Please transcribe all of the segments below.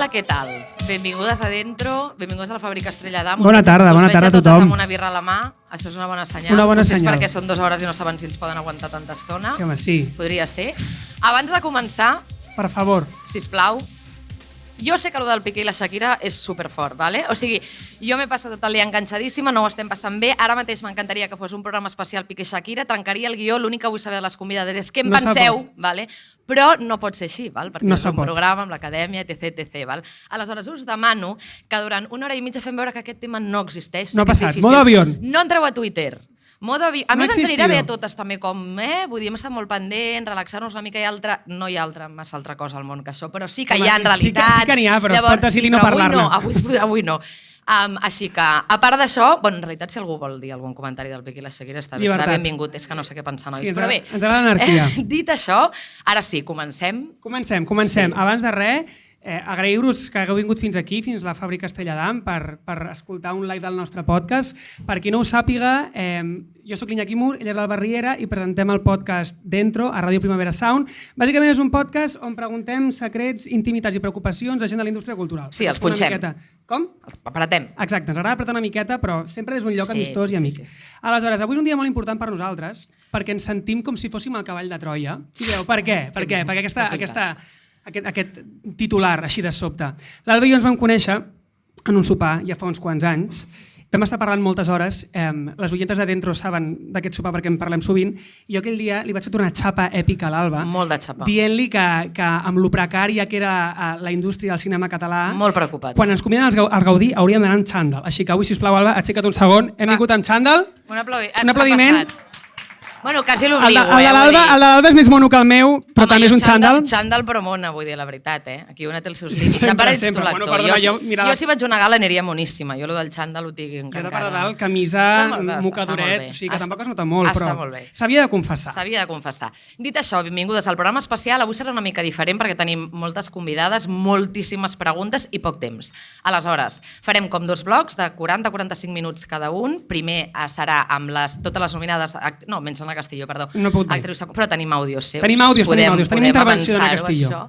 què tal? Benvingudes a Dentro, benvingudes a la Fàbrica Estrella d'Am. Bona tarda a tothom. Us veig a totes amb una birra a la mà, això és una bona senyal. Una bona senyal. senyal. Perquè són 2 hores i no saben si ens poden aguantar tanta estona. Sí, home, sí. Podria ser. Abans de començar, Per favor. sisplau, jo sé que el del Piqué i la Shakira és superfort, ¿vale? O sigui, jo m'he passat tot el dia enganxadíssima, no ho estem passant bé. Ara mateix m'encantaria que fos un programa especial Piqué-Shakira, trencaria el guió, l'únic que vull saber de les convidades és què en penseu, ¿vale? Però no pot ser així, ¿val? Perquè és un programa amb l'acadèmia, etc. ¿Val? Aleshores, us demano que durant 1 hora i mitja fem veure que aquest tema no existeix. No ha passat. Modo avión. No entreu a Twitter. A més, ens anirà bé a totes també, com, vull dir, hem estat molt pendents, relaxar-nos una mica i altra. No hi ha massa altra cosa al món que això, però sí que hi ha en realitat. Sí que n'hi ha, però es pot decidir no parlar-ne. Avui no. Així que, a part d'això, en realitat, si algú vol dir algun comentari del Piqué i la Shakira, està bé, serà benvingut, és que no sé què pensar, nois. Però bé, ens agrada l'anarquia. Dit això, ara sí, comencem. Comencem. Abans de res, agrair-vos que hagueu vingut fins aquí, fins a la Fàbrica Estrella d'Am, per escoltar un live del nostre podcast. Per qui no ho sàpiga, jo soc l'Iñaki Mur, ella és l'Alba Riera i presentem el podcast Dentro a Ràdio Primavera Sound. Bàsicament és un podcast on preguntem secrets, intimitats i preocupacions de gent de la indústria cultural. Sí, els punxem. Com? Els apretem. Exacte, ens agrada apretar una miqueta, però sempre des d'un lloc amistós i amic. Aleshores, avui és un dia molt important per nosaltres, perquè ens sentim com si fóssim el cavall de Troia. I direu, per què? Perquè aquest titular així de sobte. L'Alba i jo ens vam conèixer en un sopar ja fa uns quants anys. Vam estar parlant moltes hores, les oientes de Dentro saben d'aquest sopar perquè en parlem sovint, i jo aquell dia li vaig fer una xapa èpica a l'Alba, molt de xapa, dient-li que amb lo precària que era la indústria del cinema català, molt preocupat. Quan ens conviden al Gaudí hauríem d'anar en xandall. Així que avui, sisplau, Alba, aixeca't un segon. Hem vingut en xandall. Un aplaudiment. Bueno, quasi l'obligo. El de l'Alba és més mono que el meu, però també és un xandall. Xandall però mona, vull dir, la veritat, Aquí una té els seus límits. Sempre. Bueno, perdona, jo si vaig a una gala aniria moníssima. Jo del xandall ho tinc encara. Jo de per dalt, camisa, mocadoret, o sigui que tampoc es nota molt, però s'havia de confessar. Dit això, benvingudes al programa especial. Avui serà una mica diferent perquè tenim moltes convidades, moltíssimes preguntes i poc temps. Aleshores, farem com 2 blocs de 40-45 minuts cada un. Primer serà amb totes les nominades, no, menys Ana Castillo, perdó. No puc dir. Però tenim àudios seus. Tenim intervenció d'Ana Castillo.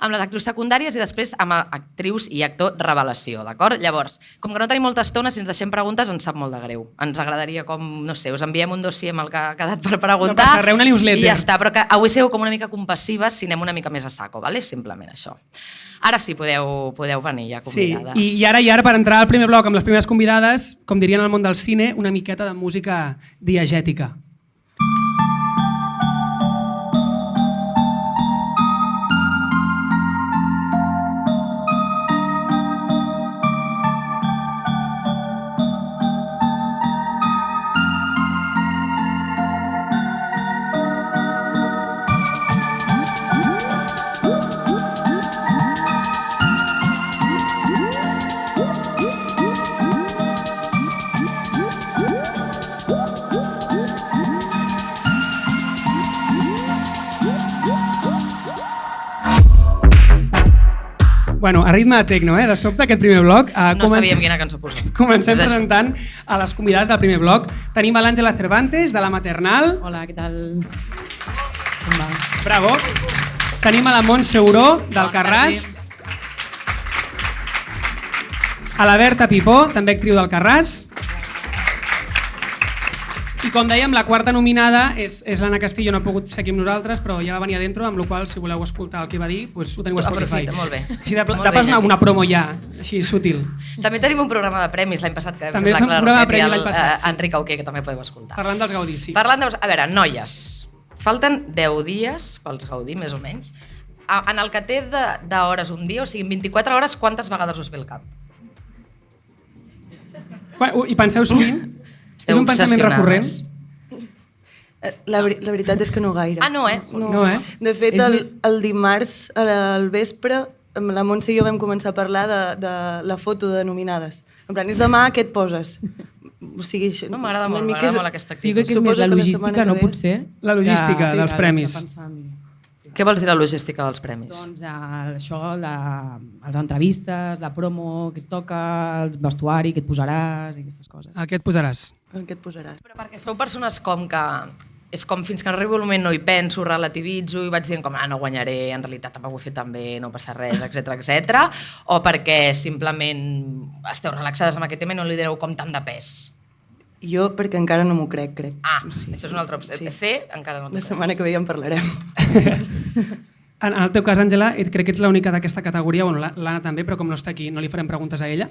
Amb les actrius secundàries i després amb actrius i actor revelació, d'acord? Llavors, com que no tenim molta estona, si ens deixem preguntes ens sap molt de greu. Ens agradaria com, no sé, us enviem un dossier amb el que ha quedat per preguntar. No passa res, una newsletter. I ja està, però que avui sigueu com una mica compassives si anem una mica més a saco, ¿vale? Simplement això. Ara sí, podeu venir ja convidades. Sí, i ara per entrar al primer bloc amb les primeres convidades, com dirien al món del cine, una miqueta de música diegètica. Bueno, a ritme de tecno, de sobte, aquest primer bloc. No sabíem quina cançó posar. Comencem presentant a les convidades del primer bloc. Tenim a l'Àngela Cervantes, de La Maternal. Hola, què tal? Com va? Bravo. Tenim a la Montse Uró, del Carràs. A la Berta Pipó, també actriu del Carràs. I com dèiem, la quarta nominada és l'Anna Castillo, no ha pogut ser aquí amb nosaltres, però ja va venir a Dentro, amb la qual cosa, si voleu escoltar el que va dir, ho teniu a Spotify. Aprofita, molt bé. Així de pas una promo ja, així sutil. També tenim un programa de premis l'any passat, que també vam fer la Clara Roquet i l'Enric Auqué, que també podeu escoltar. Parlant dels Gaudís, sí. A veure, noies, falten 10 dies pels Gaudí, més o menys. En el que té d'hores un dia, o sigui, en 24 hores, quantes vegades us ve el cap? I penseu sovint? És un pensament recurrent? La veritat és que no gaire. No, No. De fet, el dimarts al vespre, amb la Montse i jo vam començar a parlar de la foto de nominades. En plan, és demà, què et poses? O sigui, no, m'agrada molt aquesta actitud. Sí, jo crec que és més la logística, no potser? La logística dels premis. Què vols dir la logística dels premis? Doncs això, les entrevistes, la promo, què et toca, el vestuari, què et posaràs i aquestes coses. El que et posaràs. El que et posaràs. Però perquè sou persones com que és com fins que arribo al moment no hi penso, relativitzo i vaig dient com, no guanyaré, en realitat tampoc ho he fet tan bé, no passa res, etc. O perquè simplement esteu relaxades amb aquest tema i no li direu com tant de pes? Jo perquè encara no m'ho crec. Sí. Això és una altra opció. Sí. Encara no t'ho La crec. setmana que ve ja en parlarem. En el teu cas, Àngela, crec que ets l'única d'aquesta categoria, bueno, l'Anna també, però com no està aquí no li farem preguntes a ella.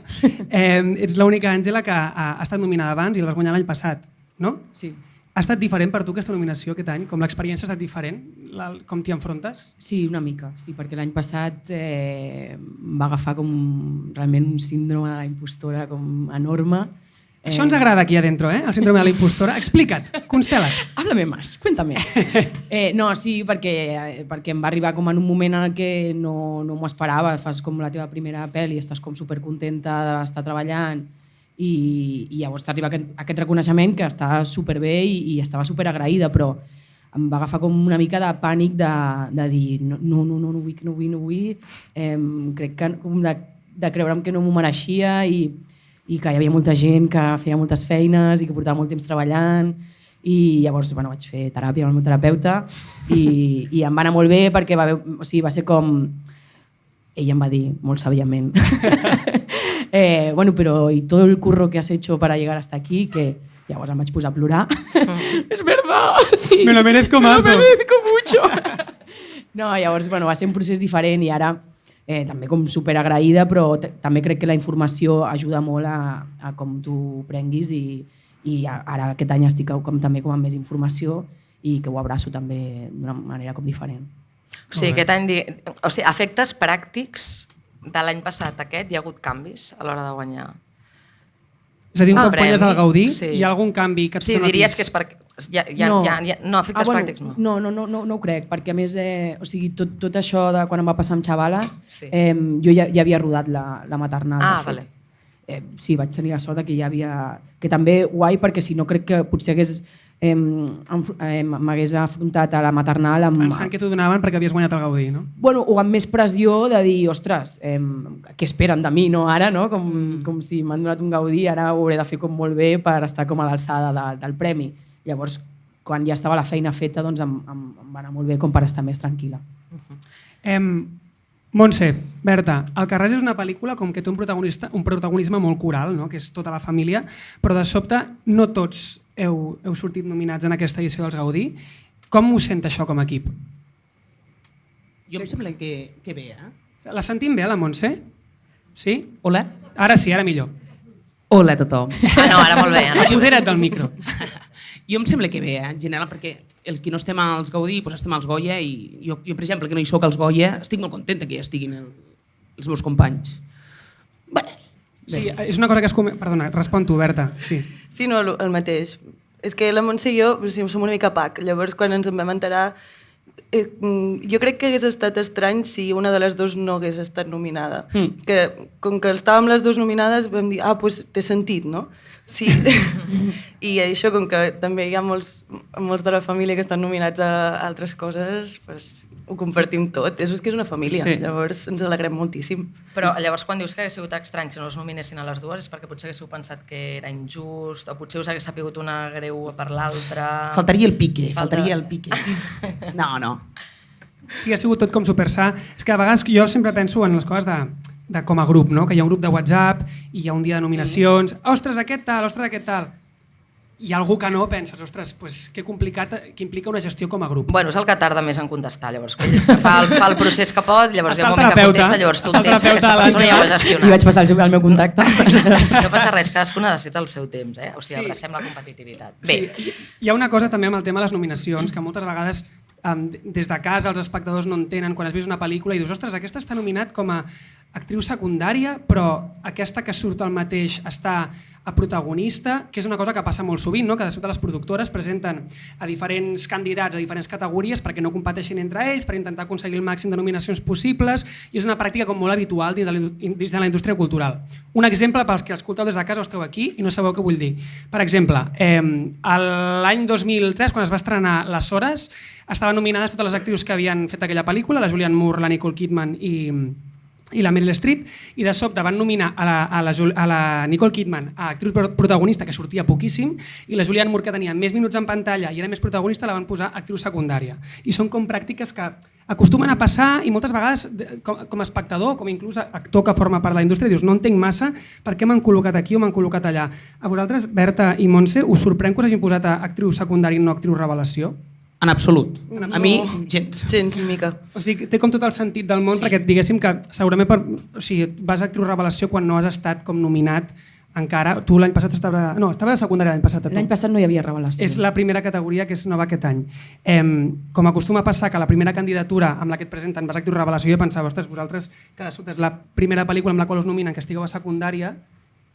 Ets l'única, Àngela, que ha estat nominada abans i la vas guanyar l'any passat, no? Sí. Ha estat diferent per tu aquesta nominació aquest any? Com l'experiència ha estat diferent? Com t'hi enfrontes? Sí, una mica, sí, perquè l'any passat va agafar com realment un síndrome de la impostora com enorme. Això ens agrada aquí adentro, el síndrome de la impostora. Explica't, constela't. Háblame más, cuéntame. No, sí, perquè em va arribar com en un moment en què no m'ho esperava. Fas com la teva primera pel·li, estàs com supercontenta d'estar treballant i llavors t'arriba aquest reconeixement que està superbé i estava superagraïda, però em va agafar com una mica de pànic de dir no vull. Crec que de creure'm que no m'ho mereixia i que hi havia molta gent que feia moltes feines i que portava molt temps treballant i llavors vaig fer teràpia amb el meu terapeuta i em va anar molt bé perquè va ser com... Ella em va dir molt sàviament pero y todo el curro que has hecho para llegar hasta aquí, que llavors em vaig posar a plorar. Es verdad, sí. Me lo merezco más. Me lo merezco mucho. No, llavors, va ser un procés diferent i ara també com superagraïda, però també crec que la informació ajuda molt a com tu prenguis i ara aquest any estic també com amb més informació i que ho abraço també d'una manera com diferent. O sigui, aquest any, efectes pràctics de l'any passat aquest, hi ha hagut canvis a l'hora de guanyar? És a dir, un cop guanyes el Gaudí, sí. Hi ha algun canvi que et notis? Sí, diries que és perquè... No, efectes pràctics no. No ho crec, perquè a més, tot això de quan em va passar amb Xavales, jo ja havia rodat la maternal. Vale. Sí, vaig tenir la sort que ja havia... Que també guai, perquè si no crec que potser m'hagués afrontat a la maternal amb... Pensant que t'ho donaven perquè havies guanyat el Gaudí, no? Bueno, o amb més pressió de dir, ostres, què esperen de mi, no? Ara, no? Com si m'han donat un Gaudí, ara ho hauré de fer com molt bé per estar com a l'alçada del premi. Llavors, quan ja estava la feina feta, doncs em va anar molt bé com per estar més tranquil·la. Montse, Berta, El Carràs és una pel·lícula com que té un protagonisme molt coral, no? Que és tota la família, però de sobte no tots heu sortit nominats en aquesta edició dels Gaudí. Com ho sent això com a equip? Jo em sembla que bé, La sentim bé, la Montse? Sí? Hola? Ara sí, ara millor. Hola a tothom. No, ara molt bé. Apodera't del micro. Jo em sembla que bé, en general, perquè els que no estem als Gaudí, doncs estem als Goya i jo, per exemple, que no hi soc als Goya, estic molt contenta que hi estiguin els meus companys. Bé. Sí, és una cosa que Perdona, respon tu, Berta. Sí, no, el mateix. És que la Montse i jo som una mica pac, llavors quan ens en vam enterar jo crec que hagués estat estrany si una de les dues no hagués estat nominada. Que com que estàvem les dues nominades vam dir, doncs té sentit, no? Sí. I això, com que també hi ha molts de la família que estan nominats a altres coses, doncs ho compartim tot. És que és una família, sí. Llavors ens alegrem moltíssim. Però llavors quan dius que hagués sigut estrany si no les nominessin a les dues és perquè potser haguéssiu pensat que era injust o potser us hagués sapigut una greu per l'altra... Faltaria el pique. No. Sí, ha sigut tot com supersà. És que a vegades jo sempre penso en les coses de com a grup, no? Que hi ha un grup de WhatsApp i hi ha un dia de nominacions. Ostres, aquest tal. Hi ha algú que no, penses, ostres, que complicat, que implica una gestió com a grup. Bueno, és el que tarda més en contestar, llavors. Fa el procés que pot, llavors hi ha un moment que contesta, llavors tu entens que aquesta persona ja ho ha gestionat. I vaig passar el meu contacte. No passa res, cadascú necessita el seu temps, O sigui, abracem la competitivitat. Bé. Sí, hi ha una cosa també amb el tema de les nominacions, que moltes vegades des de casa els espectadors no entenen quan has vist una pel·lícula i dius, ostres, aquesta està nominat com a actriu secundària, però aquesta que surt al mateix està a protagonista, que és una cosa que passa molt sovint, no? Que de sobte les productores presenten a diferents candidats a diferents categories perquè no competeixin entre ells, per intentar aconseguir el màxim de nominacions possibles, i és una pràctica com molt habitual dins de la indústria cultural. Un exemple pels que escolteu des de casa o esteu aquí i no sabeu què vull dir. Per exemple, l'any 2003, quan es va estrenar Les Hores, estaven nominades totes les actrius que havien fet aquella pel·lícula, la Julianne Moore, la Nicole Kidman i i la Meryl Streep, i de sobte van nominar a la Nicole Kidman a actriu protagonista, que sortia poquíssim, i la Julianne Moore, que tenia més minuts en pantalla i era més protagonista, la van posar actriu secundària. I són com pràctiques que acostumen a passar i moltes vegades com a espectador, com inclús actor que forma part de la indústria, dius no entenc massa per què m'han col·locat aquí o m'han col·locat allà. A vosaltres, Berta i Montse, us sorprèn que us hagin posat a actriu secundària i no actriu revelació? En absolut. A mi, gens. Gens, ni mica. O sigui, té com tot el sentit del món, perquè diguéssim que segurament vas a actriu revelació quan no has estat com nominat encara. Tu l'any passat estaves de secundària l'any passat. L'any passat no hi havia revelació. És la primera categoria que és nova aquest any. Com acostuma a passar que la primera candidatura amb la que et presenten vas a actriu revelació, jo pensava, ostres, vosaltres que de sobte és la primera pel·lícula amb la qual us nominen que estigueu a secundària,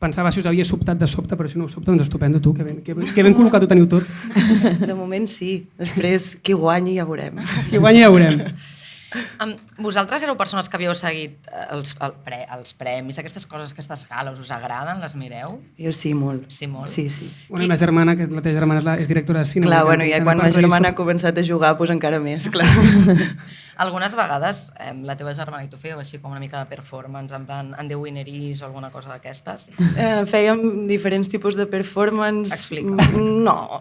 pensava si us havia sobtat de sobte, però si no us sobta, doncs estupendo, tu, que ben col·locat ho teniu tot. De moment sí, després qui guanyi ja veurem. Qui guanyi ja veurem. Vosaltres éreu persones que havíeu seguit els premis, aquestes coses, aquestes gales, us agraden? Les mireu? Jo sí, molt. Sí, molt? Sí, sí. Bueno, la germana, que la teva germana és directora de cine. Clar, bueno, ja quan la germana ha començat a jugar, doncs encara més, clar. Algunes vegades la teva germana i tu fèieu així com una mica de performance, en plan And the Winner Is o alguna cosa d'aquestes? Fèiem diferents tipus de performance. Explica. No.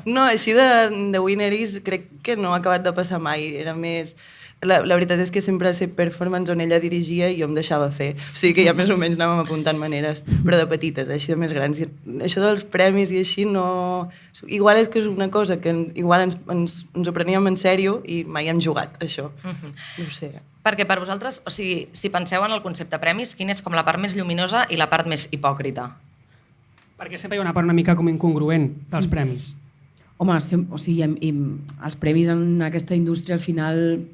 No, així de The Winner Is crec que no ha acabat de passar mai. Era més... La veritat és que sempre ha estat performance on ella dirigia i jo em deixava fer. O sigui que ja més o menys anàvem apuntant maneres, però de petites, així de més grans. I això dels premis i així no... Igual és que és una cosa que igual ens ho preníem en sèrio i mai hem jugat, això. No ho sé. Perquè per vosaltres, o sigui, si penseu en el concepte premis, quina és com la part més lluminosa i la part més hipòcrita? Perquè sempre hi ha una part una mica com incongruent dels premis. Home, o sigui, els premis en aquesta indústria al final...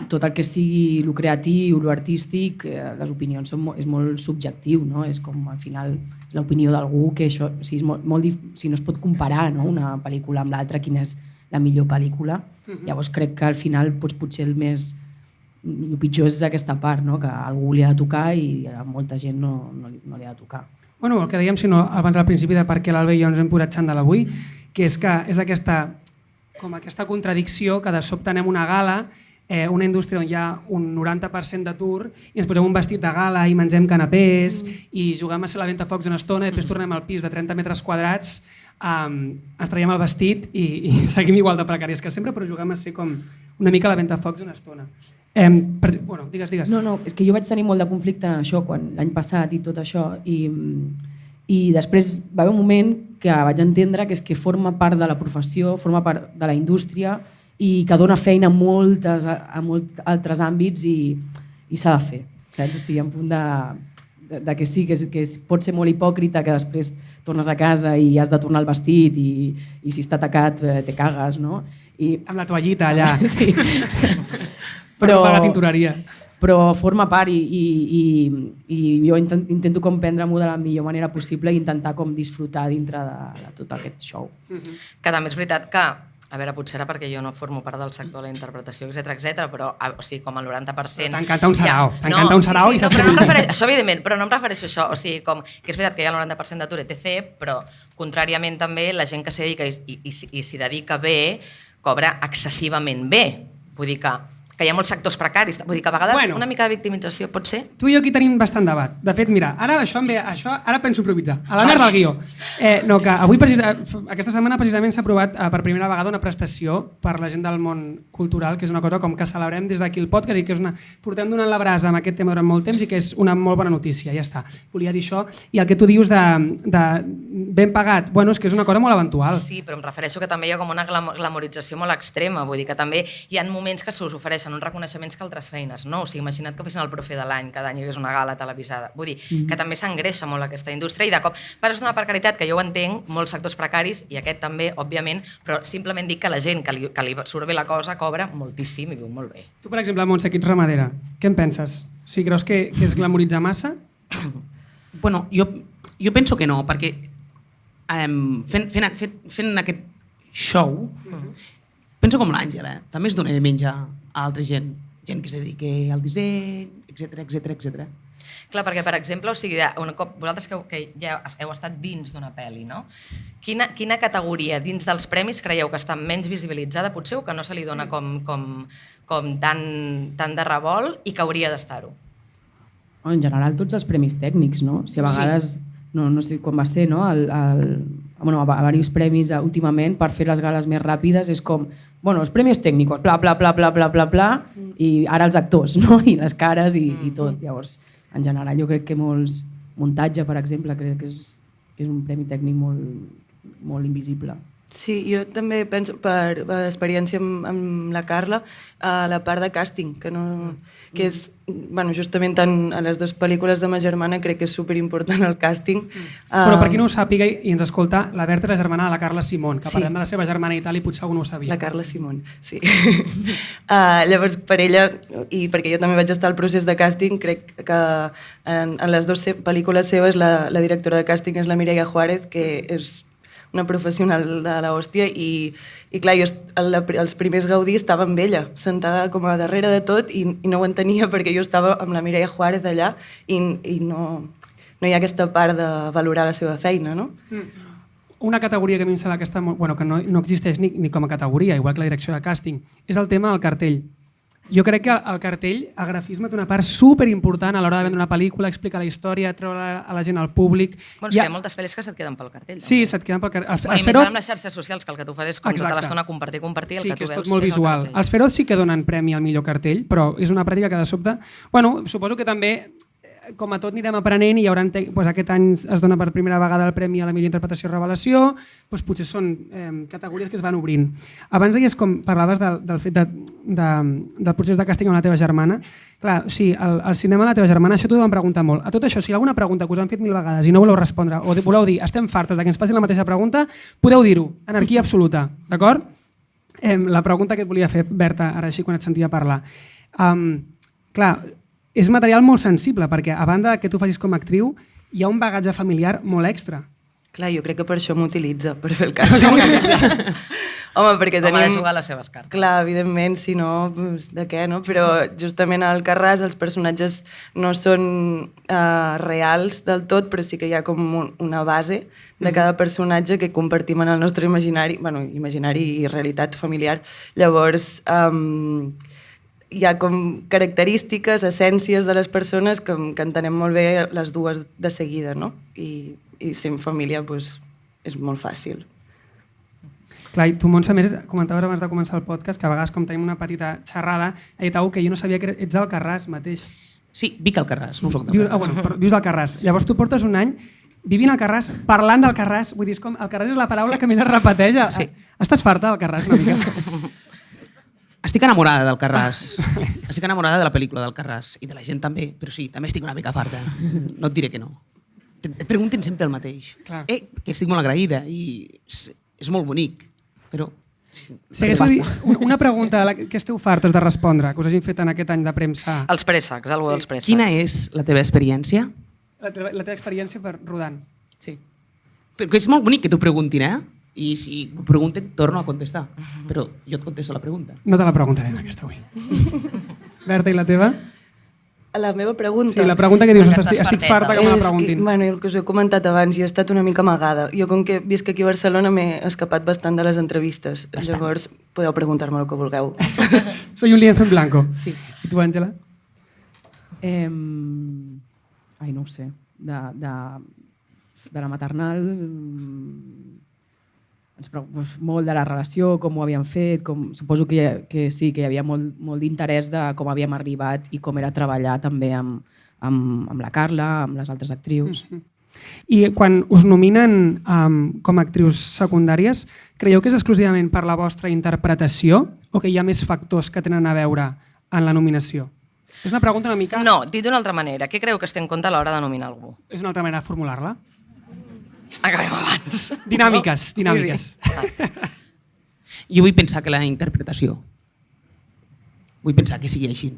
tot el que sigui lo creatiu, lo artístic, les opinions és molt subjectiu, no? És com al final l'opinió d'algú que això, o sigui, no es pot comparar, no? Una pel·lícula amb l'altra, quina és la millor pel·lícula. Llavors crec que al final potser el pitjor és aquesta part, no? Que a algú li ha de tocar i a molta gent no li ha de tocar. Bueno, el que dèiem, si no, abans al principi de per què l'Alba i jo ens hem posat xandall avui, que és aquesta contradicció que de sobte anem a una gala, una indústria on hi ha un 90% d'atur i ens posem un vestit de gala i mengem canapés i juguem a ser la ventafocs una estona i després tornem al pis de 30 metres quadrats, ens traiem el vestit i seguim igual de precàries que sempre, però juguem a ser com una mica la ventafocs una estona. Bueno, digues. No, és que jo vaig tenir molt de conflicte en això l'any passat i tot això i després va haver un moment que vaig entendre que és que forma part de la professió, forma part de la indústria i que dona feina a molts altres àmbits i s'ha de fer, saps? O sigui, en punt de que sí, que pot ser molt hipòcrita, que després tornes a casa i has de tornar el vestit i si està tacat te cagues, no? Amb la toallita allà. Sí. Per no pagar tintoreria. Però forma part i jo intento com prendre-m'ho de la millor manera possible i intentar com disfrutar dintre de tot aquest show. Que també és veritat que, a veure, potser era perquè jo no formo part del sector de la interpretació, etc, però o sigui, com el 90%... T'encanta un sarau, t'encanta un sarau i saps que... Això evidentment, però no em refereixo a això, o sigui, com que és veritat que hi ha el 90% d'atur etc, però contràriament també la gent que s'hi dedica i s'hi dedica bé cobra excessivament bé. Vull dir que hi ha molts sectors precaris, vull dir que a vegades una mica de victimització pot ser. Tu i jo aquí tenim bastant debat. De fet, mira, ara penso improvisar. A la merda del guió. No, que avui, aquesta setmana precisament s'ha aprovat per primera vegada una prestació per la gent del món cultural, que és una cosa com que celebrem des d'aquí el podcast i que portem donant la brasa amb aquest tema durant molt temps i que és una molt bona notícia, ja està. Volia dir això. I el que tu dius de ben pagat, bueno, és que és una cosa molt eventual. Sí, però em refereixo que també hi ha com una glamorització molt extrema, vull dir que també hi ha moments que s'us ofereixen uns reconeixements que altres feines, no? O sigui, imagina't que fessin el profe de l'any, cada any hi hagués una gala televisada. Vull dir que també s'engreixa molt aquesta indústria i de cop és una precarietat que jo ho entenc, molts sectors precaris i aquest també, òbviament, però simplement dic que la gent que li surt bé la cosa cobra moltíssim i viu molt bé. Tu, per exemple, Montse, que ets ramadera, què en penses? Si creus que es glamoritza massa? Bueno, jo penso que no, perquè fent aquest show penso com l'Àngela, també es dona de menjar a altra gent que es dediqui al disseny, etc. Clar, perquè, per exemple, o sigui, un cop, vosaltres que ja heu estat dins d'una pel·li, no? Quina categoria dins dels premis creieu que està menys visibilitzada, potser, o que no se li dona com tan de revolt i que hauria d'estar-ho? En general, tots els premis tècnics, no? Si a vegades, no sé quan va ser, no? A diversos premis últimament, per fer les gales més ràpides, és com, els premis tècnics, bla, bla, bla, bla, bla, bla, bla, i ara els actors, no? I les cares i tot. Llavors, en general, jo crec que muntatge, per exemple, crec que és un premi tècnic molt invisible. Sí, jo també penso, per l'experiència amb la Carla, la part de càsting, que és, justament a les dues pel·lícules de ma germana crec que és superimportant el càsting. Però per qui no ho sàpiga i ens escolta, la Berta era germana de la Carla Simón, que parlem de la seva germana i tal, i potser algú no ho sabia. La Carla Simón, sí. Llavors, per ella, i perquè jo també vaig estar al procés de càsting, crec que en les dues pel·lícules seves la directora de càsting és la Mireia Juárez, que és una professional de l'hòstia, i clar, jo els primers Gaudí estava amb ella, sentada com a darrere de tot, i no ho entenia perquè jo estava amb la Mireia Juárez allà i no hi ha aquesta part de valorar la seva feina, no? Una categoria que a mi em sembla que que no existeix ni com a categoria, igual que la direcció de càsting, és el tema del cartell. Jo crec que el cartell, el grafisme, té una part superimportant a l'hora de vendre una pel·lícula, explicar la història, treure a la gent al públic. Hi ha moltes pel·lis que se't queden pel cartell. Sí, se't queden pel cartell. I més amb les xarxes socials, que el que tu fas és com tota l'estona compartir, el que tu veus és el cartell. Sí, que és tot molt visual. Els Feroz sí que donen premi al millor cartell, però és una pràctica que de sobte... Suposo que també, com a tot, anirem aprenent i aquest any es dona per primera vegada el premi a la millor interpretació i revelació, potser són categories que es van obrint. Abans deies, com parlaves del fet del procés de càsting amb la teva germana, clar, sí, el cinema de la teva germana, això t'ho van preguntar molt. A tot això, si hi ha alguna pregunta que us han fet 1000 vegades i no voleu respondre, o voleu dir, estem fartes que ens facin la mateixa pregunta, podeu dir-ho, anarquia absoluta, d'acord? La pregunta que et volia fer, Berta, ara així quan et sentia parlar. Clar, és material molt sensible, perquè a banda que tu facis com a actriu, hi ha un bagatge familiar molt extra. Clar, jo crec que per això m'utilitza, per fer el càsting. Home, perquè tenim... Home, de jugar les seves cartes. Clar, evidentment, si no, de què, no? Però justament al Carràs els personatges no són reals del tot, però sí que hi ha com una base de cada personatge que compartim en el nostre imaginari, imaginari i realitat familiar. Llavors... hi ha com característiques, essències de les persones que entenem molt bé les dues de seguida, no? I ser en família és molt fàcil. Clar, i tu, Montse, més comentaves abans de començar el podcast que a vegades, com tenim una petita xerrada, he dit que jo no sabia que ets d'Alcarràs mateix. Sí, vic Alcarràs, no soc d'Alcarràs. Vius d'Alcarràs. Llavors tu portes un any vivint a Alcarràs, parlant d'Alcarràs, vull dir, Alcarràs és la paraula que més es repeteix. Sí. Estàs farta d'Alcarràs una mica? Estic enamorada d'Alcarràs. Estic enamorada de la pel·lícula d'Alcarràs i de la gent també, però sí, també estic una mica farta. No et diré que no. Et pregunten sempre el mateix. Que estic molt agraïda i és molt bonic, però... Una pregunta que esteu fartes de respondre, que us hagin fet en aquest any de premsa. Els préssecs, algú dels préssecs. Quina és la teva experiència? La teva experiència rodant. Sí. Perquè és molt bonic que t'ho preguntin, eh? I si m'ho pregunten, torno a contestar. Però jo et contesto la pregunta. No te la preguntarem, aquesta avui. Berta, i la teva? La meva pregunta? Sí, la pregunta que dius, estic farta que me la preguntin. El que us he comentat abans, jo he estat una mica amagada. Jo, com que visc aquí a Barcelona, m'he escapat bastant de les entrevistes. Llavors, podeu preguntar-me el que vulgueu. Soy un lienzo en blanco. Sí. I tu, Àngela? No ho sé. De la maternal... molt de la relació, com ho havíem fet, suposo que sí, que hi havia molt d'interès de com havíem arribat i com era treballar també amb la Carla, amb les altres actrius. I quan us nominen com a actrius secundàries, creieu que és exclusivament per la vostra interpretació o que hi ha més factors que tenen a veure en la nominació? És una pregunta una mica... No, dit d'una altra manera, què creu que es té en compte a l'hora de nominar algú? És una altra manera de formular-la? Acabem abans. Dinàmiques. Jo vull pensar que la interpretació. Vull pensar que sigui així.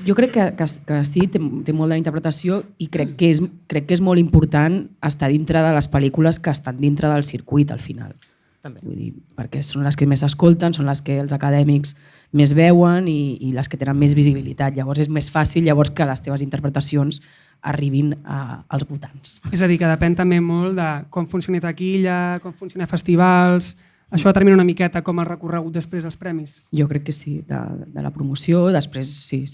Jo crec que sí, té molt d'interpretació i crec que és molt important estar dintre de les pel·lícules que estan dintre del circuit al final. També. Vull dir, perquè són les que més s'escolten, són les que els acadèmics més veuen i les que tenen més visibilitat. Llavors és més fàcil que les teves interpretacions arribin als votants. És a dir, que depèn també molt de com funciona taquilla, com funciona festivals... Això determina una miqueta com el recorregut després dels premis? Jo crec que sí, de la promoció, després sí.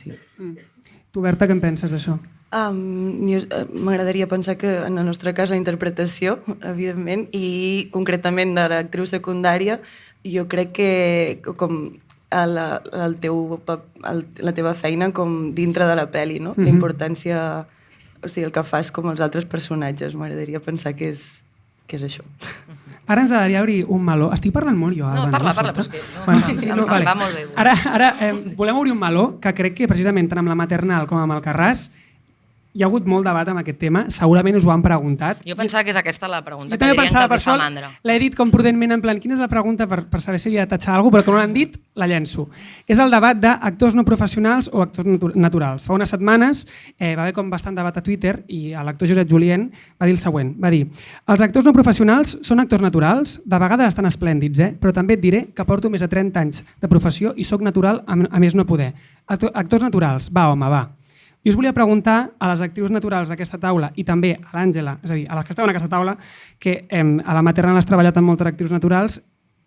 Tu, Berta, què en penses d'això? M'agradaria pensar que en el nostre cas la interpretació, evidentment, i concretament de l'actriu secundària, jo crec que com la teva feina com dintre de la pel·li, no? La importància, o sigui, el que fas com els altres personatges, m'agradaria pensar que és això. Ara ens agradaria obrir un meló. Estic parlant molt jo. No, parla, però és que va molt bé. Ara volem obrir un meló que crec que precisament tant amb la maternal com amb el Carràs hi ha hagut molt debat amb aquest tema, segurament us ho han preguntat. Jo pensava que és aquesta la pregunta, jo també que dirien pensava, que els fa mandra. L'he dit com prudentment en plan, quina és la pregunta per saber si havia de tatxar alguna cosa, però com no l'han dit, la llenço. És el debat d'actors no professionals o actors naturals. Fa unes setmanes va haver com bastant debat a Twitter i l'actor Josep Julien va dir el següent, va dir: els actors no professionals són actors naturals, de vegades estan esplèndids, però també et diré que porto més de 30 anys de professió i sóc natural a més no poder. Actors naturals, va home, va. Jo us volia preguntar a les actrius naturals d'aquesta taula i també a l'Àngela, és a dir, a les que estaven a aquesta taula, que a la maternal has treballat amb moltes actrius naturals,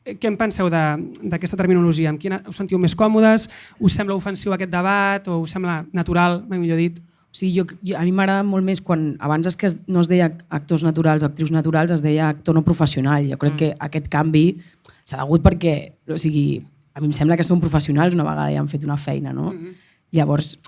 què en penseu d'aquesta terminologia? Amb quina us sentiu més còmodes? Us sembla ofensiu aquest debat o us sembla natural, mai millor dit? O sigui, a mi m'agrada molt més quan abans que no es deia actors naturals o actrius naturals, es deia actor no professional. Jo crec que aquest canvi s'ha degut perquè, o sigui, a mi em sembla que són professionals una vegada ja han fet una feina, no? Llavors,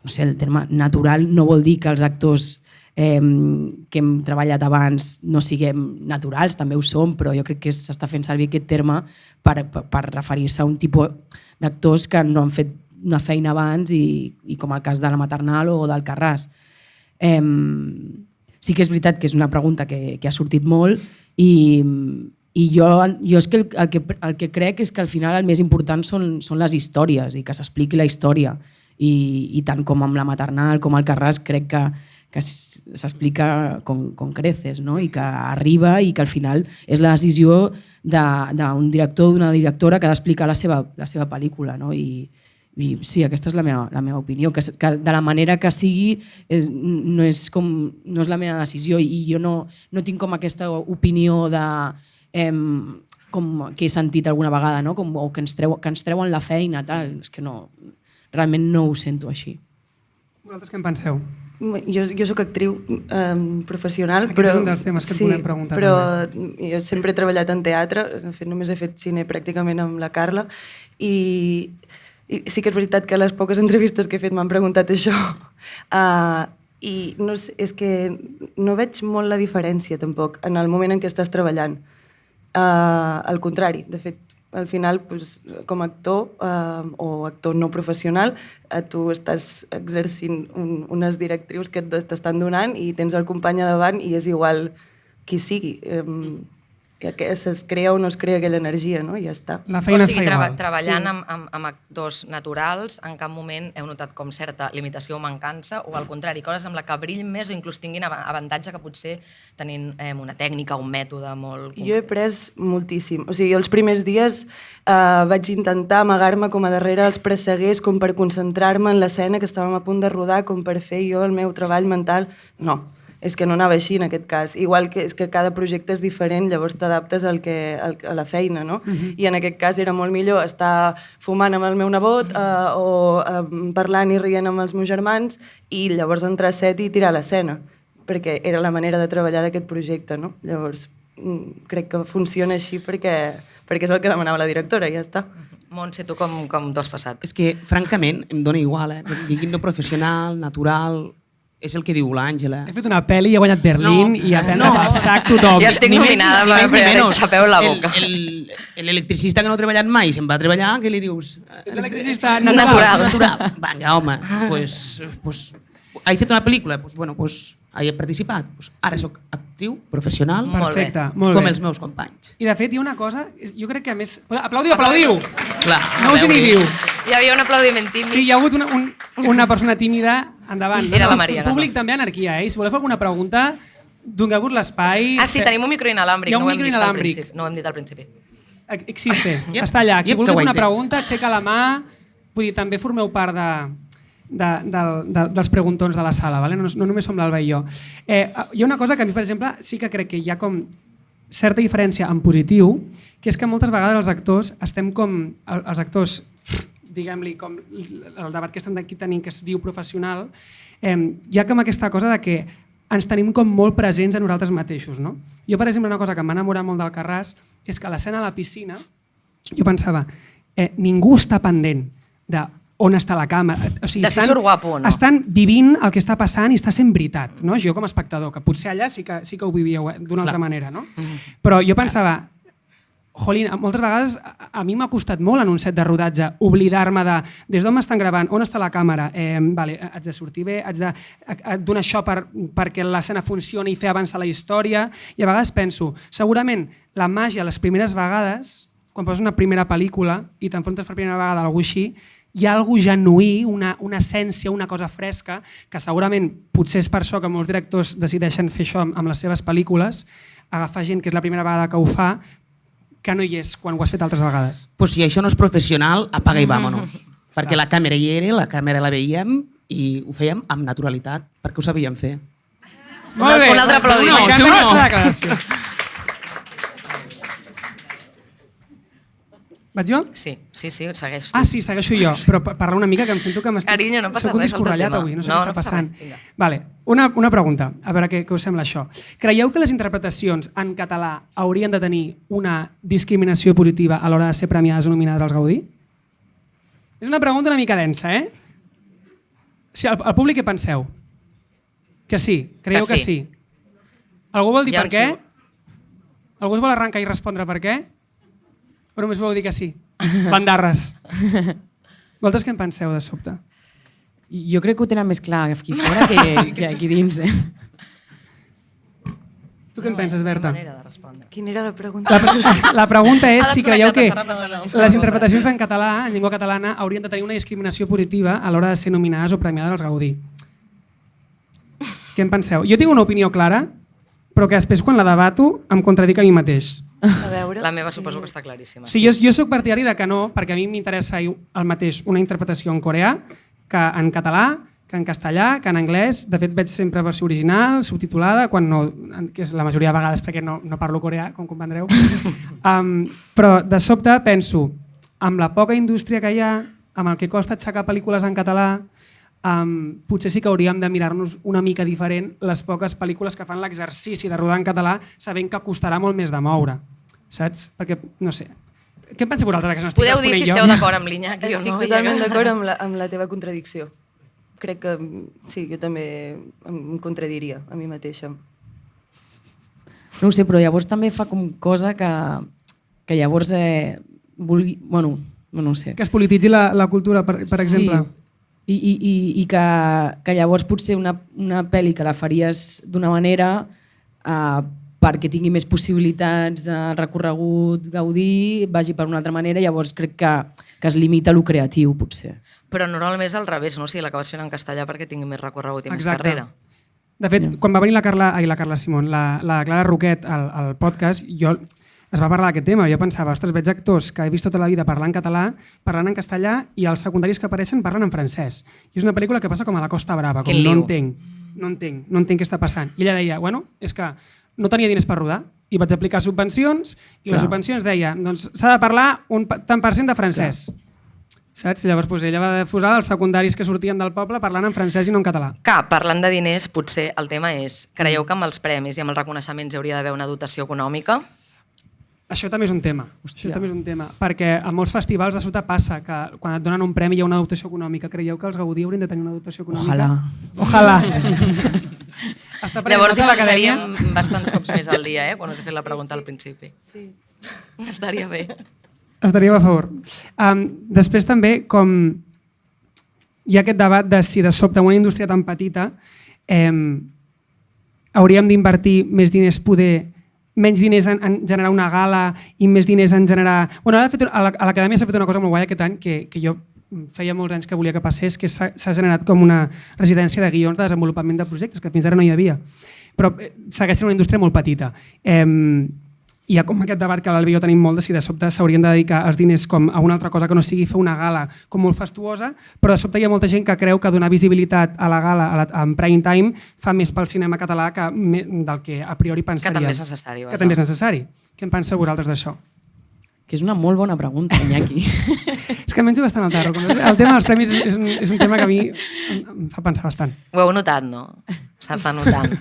no sé, el terme natural no vol dir que els actors que hem treballat abans no siguem naturals, també ho som, però jo crec que s'està fent servir aquest terme per referir-se a un tipus d'actors que no han fet una feina abans i com el cas de la maternal o del Carràs. Sí que és veritat que és una pregunta que ha sortit molt i jo és que el que crec és que al final el més important són les històries i que s'expliqui la història. I tant com amb la maternal com el Carràs crec que s'explica con creces, no? I que arriba i que al final és la decisió d'un director o d'una directora que ha d'explicar la seva pel·lícula, no? I sí, aquesta és la meva opinió, que de la manera que sigui no és la meva decisió i jo no tinc com aquesta opinió que he sentit alguna vegada, no? O que ens treuen la feina, tal. És que no... Realment no ho sento així. Vosaltres què en penseu? Jo sóc actriu professional, Aquest és un dels temes que et volem preguntar. Però jo sempre he treballat en teatre, de fet només he fet cine pràcticament amb la Carla i sí que és veritat que a les poques entrevistes que he fet m'han preguntat això i no sé, és que no veig molt la diferència tampoc en el moment en què estàs treballant. Al contrari, de fet, al final, com a actor o actor no professional, tu estàs exercint unes directrius que t'estan donant i tens el company davant i és igual qui sigui. Que es crea o no es crea aquella energia, no? I ja està. La feina es fa igual. Treballant amb actors naturals, en cap moment heu notat com certa limitació o mancança, o al contrari, coses amb la que brillin més o inclús tinguin avantatge que potser tenint una tècnica, un mètode molt... Jo he après moltíssim. O sigui, els primers dies vaig intentar amagar-me com a darrere els presseguers com per concentrar-me en l'escena que estàvem a punt de rodar, com per fer jo el meu treball mental. No. És que no anava així en aquest cas. Igual que és que cada projecte és diferent, llavors t'adaptes a la feina, no? I en aquest cas era molt millor estar fumant amb el meu nebot o parlant i rient amb els meus germans i llavors entrar a set i tirar l'escena, perquè era la manera de treballar d'aquest projecte, no? Llavors crec que funciona així perquè és el que demanava la directora i ja està. Montse, tu com t'ho has passat? És que, francament, em dóna igual, diguin no professional, natural... És el que diu l'Àngela. He fet una pel·li, he guanyat Berlín i ha perdut el sac tothom. Ja estic nominada per xapeu la boca. L'electricista que no ha treballat mai se'n va a treballar, què li dius? L'electricista natural. Vinga, home, pues he fet una pel·lícula, he participat. Ara sóc actriu professional. Perfecte, molt bé. Com els meus companys. I de fet hi ha una cosa, jo crec que a més... Aplaudiu! Clar, no us inhibiu. Hi havia un aplaudiment tímid. Sí, hi ha hagut una persona tímida endavant. Era la Maria. Públic també anarquia, Si voleu fer alguna pregunta, doneu-vos l'espai... Sí, tenim un micro inalàmbric. Hi ha un micro inalàmbric. No ho hem dit al principi. Existe, està allà. Qui vulgui fer una pregunta, aixeca la mà. Vull dir, també formeu part dels preguntons de la sala, vale? No només som l'Alba i jo. Hi ha una cosa que a mi, per exemple, sí que crec que hi ha com certa diferència en positiu, que és que moltes vegades els actors estem com... Els actors, diguem-li, com el debat que estem aquí tenint, que es diu professional, hi ha com aquesta cosa de que ens tenim com molt presents a nosaltres mateixos. No? Jo, per exemple, una cosa que m'ha enamorat molt del Carràs és que a l'escena a la piscina jo pensava, ningú està pendent de on està la càmera. O sigui, de si surt guapo o no. Estan vivint el que està passant i està sent veritat. No? Jo com a espectador, que potser allà sí que ho vivíeu d'una altra manera. No? Però jo pensava, jolín, moltes vegades a mi m'ha costat molt en un set de rodatge oblidar-me de des d'on m'estan gravant, on està la càmera, vale, haig de sortir bé, haig de donar això perquè l'escena funcioni i fer avançar la història, i a vegades penso, segurament la màgia les primeres vegades, quan poses una primera pel·lícula i t'enfrontes per primera vegada a algú així, hi ha algú genuí, una essència, una cosa fresca, que segurament potser és per això que molts directors decideixen fer això amb les seves pel·lícules, agafar gent que és la primera vegada que ho fa, que no hi és quan ho has fet altres vegades. Pues si això no és professional, apaga i vámonos. Perquè la càmera hi era, la càmera la veiem i ho fèiem amb naturalitat, perquè ho sabíem fer. Molt bé. Un altre aplaudiment. Sí o no? Vaig jo? Sí, segueix tu. Sí, segueixo jo, però parla una mica que em sento que m'estic... Carinyo, no passa Soc un res, discorrellat salta el tema. avui, no sé què està passant. Vinga. Vale. Una pregunta, a veure què us sembla això. Creieu que les interpretacions en català haurien de tenir una discriminació positiva a l'hora de ser premiades o nominades als Gaudí? És una pregunta una mica densa, eh? Sí, al públic què penseu? Que sí? Creieu que sí? Algú vol dir per què? Algú es vol arrencar i respondre per què? O només voleu dir que sí? Bandarres. Vosaltres què en penseu de sobte? Jo crec que ho tenen més clar aquí fora que aquí dins. Tu què en penses, Berta? Quina era la pregunta? La pregunta és si creieu que les interpretacions en català, en llengua catalana, haurien de tenir una discriminació positiva a l'hora de ser nominades o premiades als Gaudí. Què en penseu? Jo tinc una opinió clara, però que després quan la debato em contradic a mi mateix. A veure. La meva suposo que està claríssima. Sí, jo soc partidari de que no, perquè a mi m'interessa el mateix una interpretació en coreà que en català, que en castellà, que en anglès. De fet, veig sempre versió original, subtitulada, quan no, que és la majoria de vegades perquè no parlo coreà, com comprendreu. Però de sobte penso, amb la poca indústria que hi ha, amb el que costa aixecar pel·lícules en català, potser sí que hauríem de mirar-nos una mica diferent les poques pel·lícules que fan l'exercici de rodar en català sabent que costarà molt més de moure, saps? Perquè, no sé, què en penseu vosaltres que no estic responent jo? Podeu dir si esteu d'acord amb l'Iñaki o no. Estic totalment d'acord amb la teva contradicció. Crec que sí, jo també em contradiria a mi mateixa. No ho sé, però llavors també fa com cosa que llavors vulgui... Bueno, no ho sé. Que es polititzi la cultura, per exemple. Sí. I que llavors potser una pel·li que la faries d'una manera perquè tingui més possibilitats de recorregut Gaudí, vagi per una altra manera, llavors crec que es limita a lo creatiu, potser. Però normalment és al revés, no? O sigui, l'acabes fent en castellà perquè tingui més recorregut i més carrera. De fet, quan va venir la Clara Simón, la Clara Roquet al podcast, es va parlar d'aquest tema. Jo pensava, ostres, veig actors que he vist tota la vida parlant en català, parlant en castellà, i els secundaris que apareixen parlen en francès. I és una pel·lícula que passa com a la Costa Brava, com no entenc què està passant. I ella deia, bueno, és que no tenia diners per rodar, i vaig aplicar subvencions, i les subvencions deia, doncs s'ha de parlar un tant per cent de francès. Saps? Llavors ella va posar els secundaris que sortien del poble parlant en francès i no en català. Que, parlant de diners, potser el tema és, creieu que amb els premis i amb els reconeixements hi hauria d'haver una dotació econòmica? Això també és un tema. Això també és un tema. Perquè a molts festivals de sota passa que quan et donen un premi hi ha una dotació econòmica. Creieu que els Gaudí haurien de tenir una dotació econòmica? Ojalà. Llavors hi passaríem bastants cops més al dia, quan us he fet la pregunta al principi. Sí. Estaria bé. Estaríem a favor. Després també, com hi ha aquest debat de si de sobte una indústria tan petita hauríem d'invertir més diners menys diners en generar una gala i més diners en generar... Bueno, a l'Acadèmia s'ha fet una cosa molt guai aquest any que jo feia molts anys que volia que passés, que s'ha generat com una residència de guions de desenvolupament de projectes, que fins ara no hi havia. però segueix sent una indústria molt petita. Hi ha com aquest debat que a l'Albi i jo tenim molt de si de sobte s'haurien de dedicar els diners com a una altra cosa que no sigui fer una gala com molt fastuosa, però de sobte hi ha molta gent que creu que donar visibilitat a la gala en prime time fa més pel cinema català del que a priori pensaríem. Que també és necessari. Que també és necessari. Què en penseu vosaltres d'això? Que és una molt bona pregunta, Iñaki. És que menjo bastant al tarro. El tema dels premis és un tema que a mi em fa pensar bastant. Ho heu notat, no? S'està notant.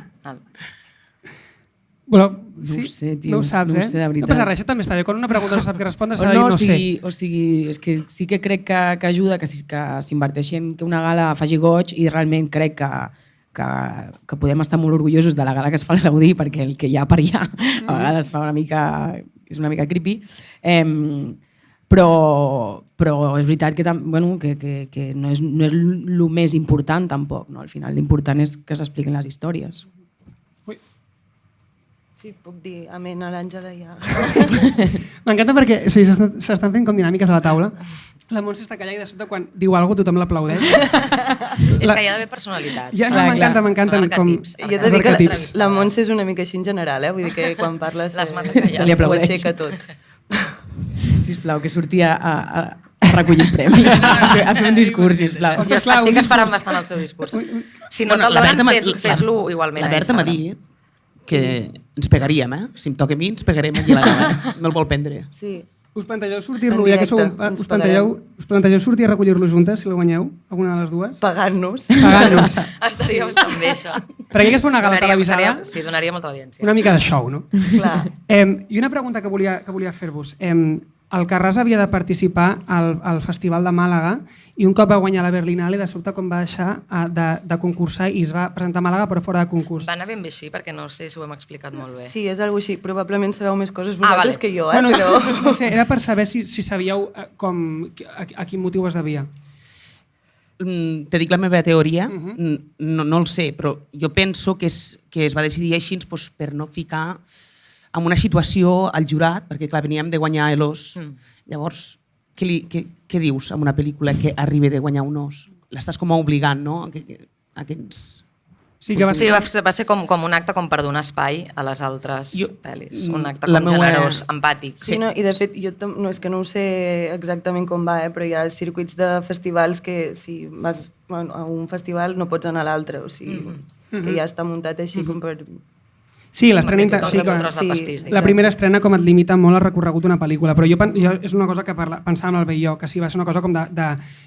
Sí? No ho sé, tio. No ho saps, no ho sé, de veritat. No passa res, això també està bé. Quan una pregunta no sap què respondre, s'ha de dir no no sé. O sigui, és que sí que crec que ajuda que s'inverteixi en que una gala faci goig i realment crec que podem estar molt orgullosos de la gala que es fa al Gaudí, perquè el que hi ha per allà a vegades és una mica creepy. Però és veritat que no és el més important tampoc. No? Al final l'important és que s'expliquin les històries. Sí, puc dir amén a l'Àngela ja. M'encanta perquè s'estan fent com dinàmiques a la taula. La Montse està callada i de sobte quan diu alguna cosa tothom l'aplaudeix. És que hi ha d'haver personalitats. Ja, no, m'encanten com els Jo t'he dit que la Montse és una mica així en general, vull dir que quan parles se li aplaudeix. ho aixeca tot. Sisplau, que surti a recollir el premi, a fer un discurs, sisplau. Jo estic esperant bastant el seu discurs. Si no te'l donen, fes-lo igualment. La Berta m'ha dit que ens pegaríem, Si em toca a mi, ens pegarem aquí a la gala. No el vol prendre. Sí. Us plantegeu sortir-lo, ja que sou, us plantegeu sortir a recollir-lo juntes, si la guanyeu, alguna de les dues? Pagant-nos. Pagant-nos. Estaria bastant bé, això. Perquè que es fa una gala televisada... Sí, donaria molta audiència. Una mica de show, no? Clar. I una pregunta que volia fer-vos. El Carràs havia de participar al Festival de Màlaga i un cop va guanyar la Berlinale, de sobte com va deixar de concursar i es va presentar a Màlaga però fora de concurs. Va anar ben bé així, perquè no sé si ho hem explicat molt bé. Sí, és algo així. Probablement sabeu més coses vosaltres que jo, Bueno, però... no sé, era per saber si sabíeu a quin motiu es devia. Te dic la meva teoria, no el sé, però jo penso que es va decidir així per no ficar en una situació al jurat, perquè clar, veníem de guanyar l'os. Llavors, què dius en una pel·lícula que arriba de guanyar un os? L'estàs com obligant, no? Sí, que va ser com un acte com per donar espai a les altres pel·lis. Un acte com generós, empàtic. Sí, no, i de fet, jo és que no ho sé exactament com va, però hi ha circuits de festivals que si vas a un festival no pots anar a l'altre, o sigui, que ja està muntat així com per... Sí, l'estrena la primera estrena com et limita molt el recorregut d'una pel·lícula, però jo és una cosa que pensàvem el bé i jo, que sí, va ser una cosa com de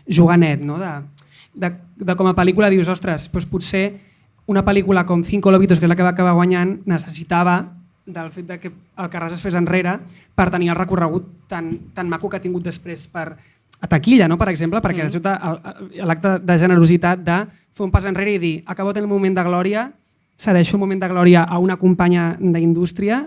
jugar net, no? De com a pel·lícula dius, ostres, doncs potser una pel·lícula com Cinco Lobitos, que és la que va acabar guanyant, necessitava del fet que el Carràs es fes enrere per tenir el recorregut tan maco que ha tingut després a taquilla, no? Per exemple, perquè l'acte de generositat de fer un pas enrere i dir, acabat el moment de glòria, cedeixo un moment de glòria a una companya d'indústria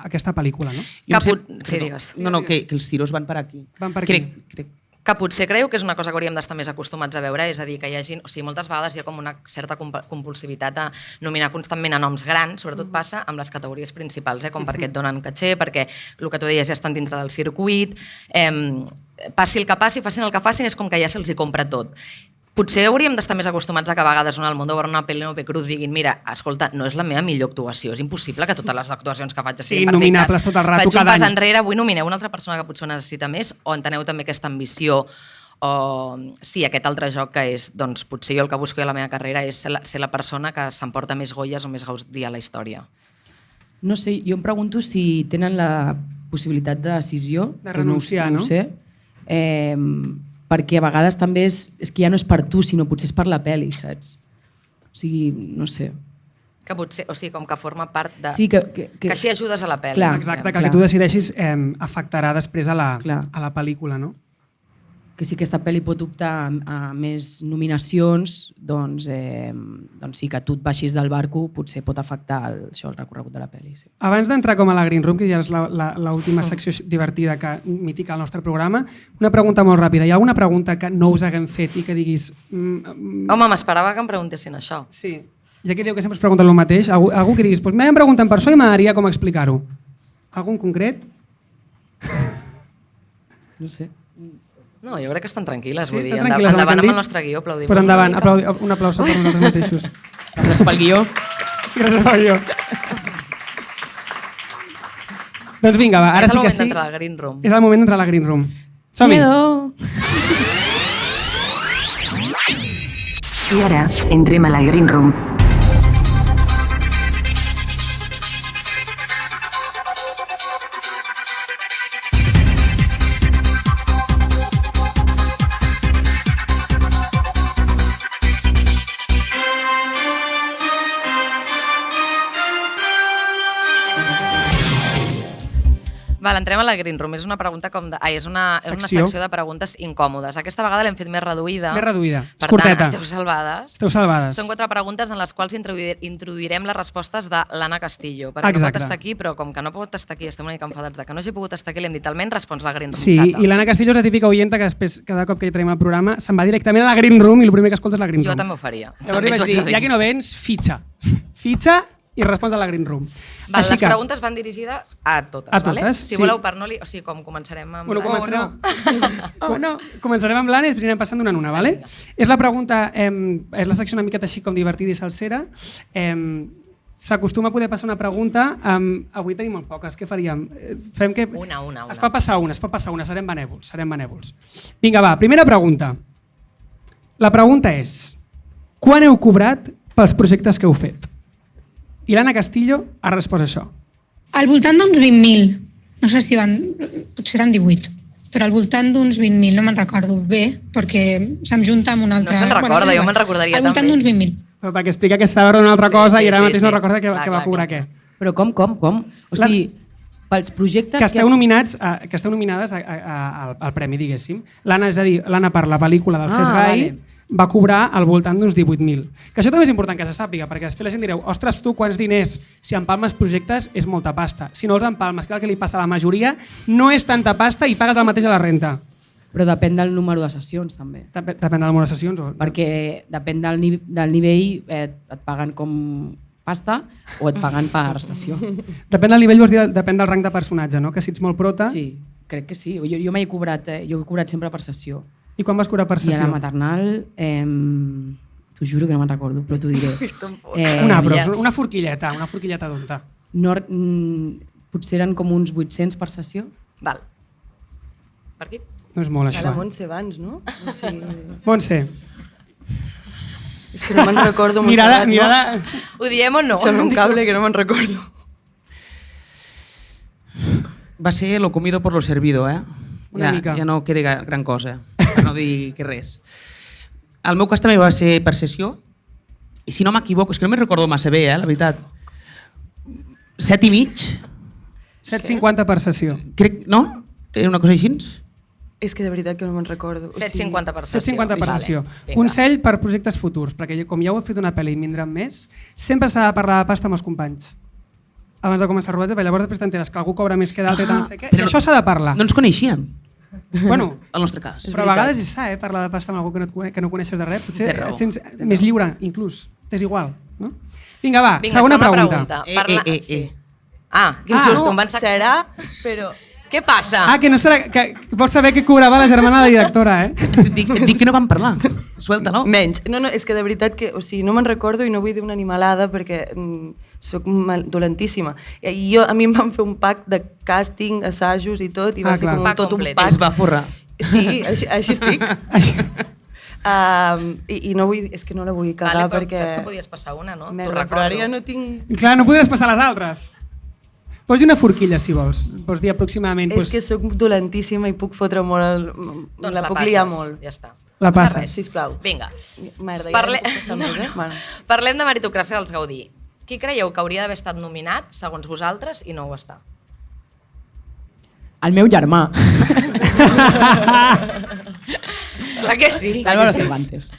aquesta pel·lícula, no? Sí, digues. No, que els tiros van per aquí. Van per aquí. Crec. Que potser creu que és una cosa que hauríem d'estar més acostumats a veure, és a dir, que hi hagi, o sigui, moltes vegades hi ha com una certa compulsivitat a nominar constantment a noms grans, sobretot passa amb les categories principals, com perquè et donen caché, perquè el que tu deies ja estan dintre del circuit, passi el que passi, facin el que facin, és com que ja se'ls hi compra tot. Potser hauríem d'estar més acostumats a que a vegades en el món veure una Penélope Cruz diguin mira, escolta, no és la meva millor actuació, és impossible que totes les actuacions que faig siguin perfectes. Nominables tot el rato, faig un cada pas any. Enrere, vull nominar una altra persona que potser necessita més, o enteneu també aquesta ambició o sí, aquest altre joc que és, doncs potser jo el que busco a la meva carrera és ser la persona que s'emporta més Goyes o més Gaudí a la història. No sé, jo em pregunto si tenen la possibilitat de decisió, de renunciar, no? No ho sé, perquè a vegades també és que ja no és per tu, sinó potser és per la pel·li, saps? O sigui, no sé. Que potser, o sigui, com que forma part de... Sí, que així ajudes a la pel·li. Clar, exacte, que el que tu decideixis afectarà després a la pel·lícula, no? Que si aquesta pel·li pot optar a més nominacions, doncs sí, que tu et baixis del barco potser pot afectar el recorregut de la pel·li. Sí. Abans d'entrar com a la Green Room, que ja és l'última secció divertida mítica al nostre programa, una pregunta molt ràpida. Hi ha alguna pregunta que no us haguem fet i que diguis... Home, m'esperava que em preguntessin això. Sí. Ja que diu que sempre es pregunten el mateix, algú que diguis, doncs m'hem preguntat per això i m'agradaria com explicar-ho. Algun concret? No sé. No, jo crec que estan tranquil·les, Sí, vull dir, estan tranquil·les endavant amb el nostre guió, aplaudim. Doncs endavant, un aplauso per nosaltres mateixos. Gràcies pel guió. Gràcies al guió. Doncs vinga, va, ara sí que sí. És el moment d'entrar a la Green Room. És el moment d'entrar a la Green Room. Som-hi. I ara entrem a la Green Room. Val, entrem a la Green Room. És una pregunta és una secció de preguntes incòmodes. Aquesta vegada l'hem fet més reduïda. Més reduïda. Per Curteta. tant, esteu salvades. Esteu salvades. Són 4 preguntes en les quals introduirem les respostes de l'Anna Castillo. Perquè no pot estar aquí, però com que no pot estar aquí, estem una mica enfadats de que no hagi pogut estar aquí, li hem dit almenys respons la Green Room. Sí, xata. i l'Anna Castillo és la típica oienta que després, cada cop que hi traiem el programa, se'n va directament a la Green Room i el primer que escolta és la Green Room. Jo també ho faria. Llavors li vaig dir, ja que no vens, fitxa. Fitxa i respons a la Green Room. Val, les preguntes van dirigides a totes. A totes, vale? sí. Si voleu, per no li... O sigui, com començarem amb... Bueno, no. Començarem amb l'Anna i ens anirem passant d'una en una, vale? És la pregunta, és la secció una miqueta així com divertida i salsera. S'acostuma a poder passar una pregunta, avui tenim molt poques, què faríem? Fem que... Una. Es pot passar una, serem benèvols. Vinga, va, primera pregunta. La pregunta és, quan heu cobrat pels projectes que heu fet? I l'Anna Castillo ha respost això. Al voltant d'uns 20.000. No sé si potser eren 18, però al voltant d'uns 20.000, no me'n recordo bé, perquè se'm junta amb una altra... No se'n recorda, jo me'n recordaria també. Al voltant d'uns 20.000. Però perquè explica que estava en una altra cosa i ara mateix no recorda que va cobrar què. Però com? O sigui, pels projectes... Que esteu nominades al premi, diguéssim. L'Anna, és a dir, l'Anna per la pel·lícula del Cesc Gai, va cobrar al voltant d'uns 18.000. Que això també és important que se sàpiga, perquè després la gent direu, ostres, tu, quants diners? Si empalmes projectes és molta pasta. Si no els empalmes, que és el que li passa a la majoria, no és tanta pasta i pagues el mateix a la renta. Però depèn del número de sessions, també. Depèn del número de sessions? Perquè depèn del nivell, et paguen com pasta o et paguen per sessió. Depèn del nivell, vols dir, depèn del rang de personatge, no? Que si ets molt prota... Sí, crec que sí. Jo mai he cobrat, jo he cobrat sempre per sessió. I quan vas cobrar per sessió? I a la maternal, t'ho juro que no me'n recordo, però t'ho diré. Una forquilleta d'onta. No, potser eren com uns 800 per sessió. Val. Per aquí? No és molt, això. A la Montse abans, no? O sigui... Montse. És que no me'n recordo, Montserrat, no? Ho diem o no? Sembla un cable que no me'n recordo. Va ser lo comido por lo servido, eh? Una mica. Ja no queda gran cosa, per no dir que res. El meu cas també va ser per sessió, i si no m'equivoco, és que no me'n recordo massa bé, la veritat. 7 i mig? 7,50 per sessió. Crec, no? Era una cosa així? És que de veritat que no me'n recordo. 7,50 per sessió. 7,50 per sessió. Consell per projectes futurs, perquè com ja heu fet una pel·li i en vindran més, sempre s'ha de parlar de pasta amb els companys. Abans de començar el rodatge, perquè llavors després t'enteres que algú cobra més que d'altre i no sé què. I això s'ha de parlar. No ens coneixíem. Bueno, el nostre cas. Però a vegades és sa, parlar de pasta amb algú que no coneixes de res. Potser et sents més lliure, inclús. T'és igual, no? Vinga, va, segona pregunta. Quin susto, em van sacar. Serà, però... Què passa? Que no serà... Que vols saber què cobrava la germana de la directora, eh? Dic que no vam parlar. Suelta-lo. Menys. No, és que de veritat que... O sigui, no me'n recordo i no vull dir una animalada perquè soc dolentíssima. I a mi em van fer un pack de càsting, assajos i tot, i va ser com tot un pack. Es va forrar. Sí, així estic. I no vull... És que no la vull cagar perquè... Saps que podies passar una, no? Però ara ja no tinc... Clar, no podries passar les altres. Pots dir una forquilla, si vols. Pots dir aproximadament... És que soc dolentíssima i puc fotre molt... Doncs la puc liar molt. Ja està. La passes. Sisplau. Vinga. Merda, ja no puc passar més, Parlem de meritocràcia dels Gaudí. Qui creieu que hauria d'haver estat nominat, segons vosaltres, i no ho està? El meu germà. Clar que sí. L'Álvaro Cervantes.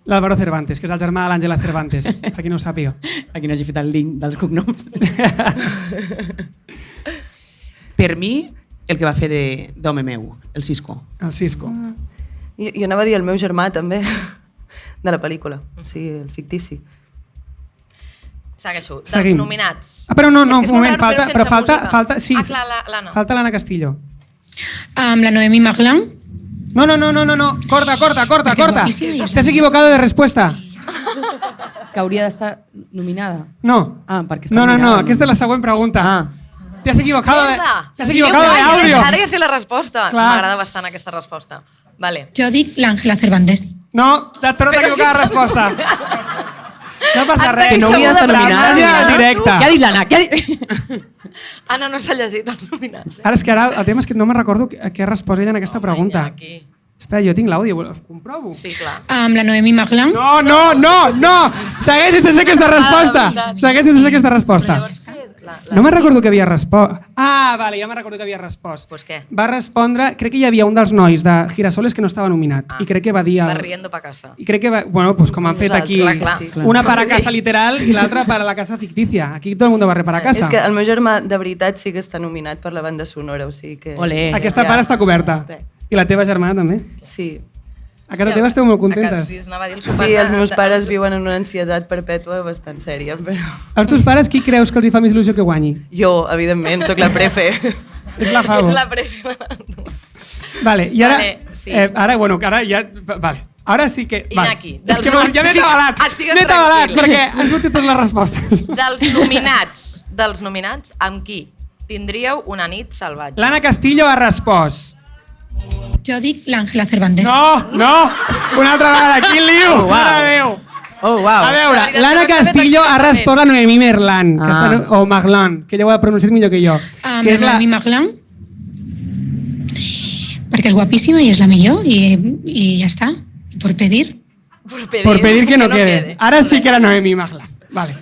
L'Álvaro Cervantes, que és el germà de l'Àngela Cervantes, per qui no ho sàpiga. A qui no hagi fet el link dels cognoms. Per mi, el que va fer d'home meu, el Cisco. El Cisco. Jo anava a dir el meu germà, també, de la pel·lícula, o sigui, el fictici. Segueixo. Dels nominats. Però no, un moment, falta... Sí, clar, l'Anna. Falta l'Anna Castillo. La Noemi Maglan. No, corta. T'has equivocado de respuesta. Que hauria d'estar nominada? No. Ah, perquè està No, nominada. aquesta és la següent pregunta. Ah. Te has equivocado de Mierda! audio. Ara ja sé la resposta. Clar. M'agrada bastant aquesta resposta. Vale. Jo dic l'Àngela Cervantes. No, t'has tornat a equivocar la resposta. No passa res. Que no hauria d'estar Segura, nominada. L'Anna al directe. Què ha dit l'Anna? Què ha dit? Anna no s'ha llegit els nominats. Ara és que el tema és que no me'n recordo a què ha respost ella en aquesta pregunta. Aquí. Espera, jo tinc l'àudio, ho comprovo. Sí, clar. Amb la Noemi Maglan. No! Segueix sense aquesta resposta. Segueix sense aquesta resposta. No me'n recordo que havia respost. Ah, vale, ja me'n recordo que havia respost. Pues què? Va respondre, crec que hi havia un dels nois de Girasoles que no estava nominat. I crec que va dir... Va riendo pa casa. I crec que va... Bueno, pues com han fet aquí... Clar. Una para casa literal i l'altra para la casa fictícia. Aquí tot el mundo va para casa. És que el meu germà, de veritat, sí que està nominat per la banda sonora, o sigui que... Olé. Aquesta part està coberta. I la teva germana també. Sí. A casa teva esteu molt contentes. Sí, anava a dir el sopar Sí, els de- meus pares viuen en una ansietat perpètua bastant sèria, però... Els teus pares, qui creus que els hi fa més il·lusió que guanyi? Jo, evidentment, sóc la prefe. És la Favo. Ets la prefe. Vale, i ara... Vale, sí. Ara ja... Vale. Ara sí que... Iñaki, Vale. És que no, ja m'he sí, atabalat. estigues M'he atabalat tranquil. perquè han sortit totes les respostes. Dels nominats, amb qui tindríeu una nit salvatge? L'Anna Castillo ha respost. Jo dic l'Àngela Cervantes. No! Una altra vegada, quin liu! Oh, wow. Mare de Déu! Oh, wow. A veure, La veritat l'Anna que m'està fet Castillo ha exactament. respost a Noemí Merlan, que Ah. està, o Maglan, que ella ho ha pronunciat millor que jo. Amb que la és la... Noemi Maglan. Perquè és guapíssima i és la millor i ja està. I por pedir. Por pedir que no quede. Ara sí que era Noemí Maglan. Vale.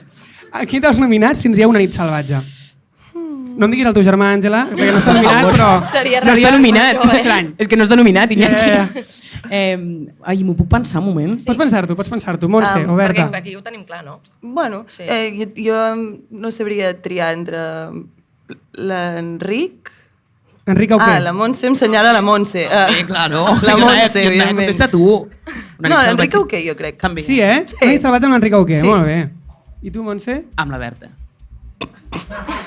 Aquí dels nominats tindria una nit salvatge. No em diguis el teu germà, Àngela, perquè no està nominat, però... Seria No està nominat. estrany. És que no està nominat, Iñaki. Ja. Ai, m'ho puc pensar un moment? Pots pensar-t'ho, Montse, Perquè oberta. aquí ho tenim clar, no? Bueno, Sí. jo no sabria triar entre l'Enric... Enric Auqué. Ah, la Montse em senyala la Montse. Claro. La Montse, evidentment. Contesta tu. Una No, nit l'Enric salvatge. Auqué, jo crec. Canvi. Sí, eh? Una nit salvatge amb l'Enric Auqué, Sí. molt bé. I tu, Montse? Amb la Berta.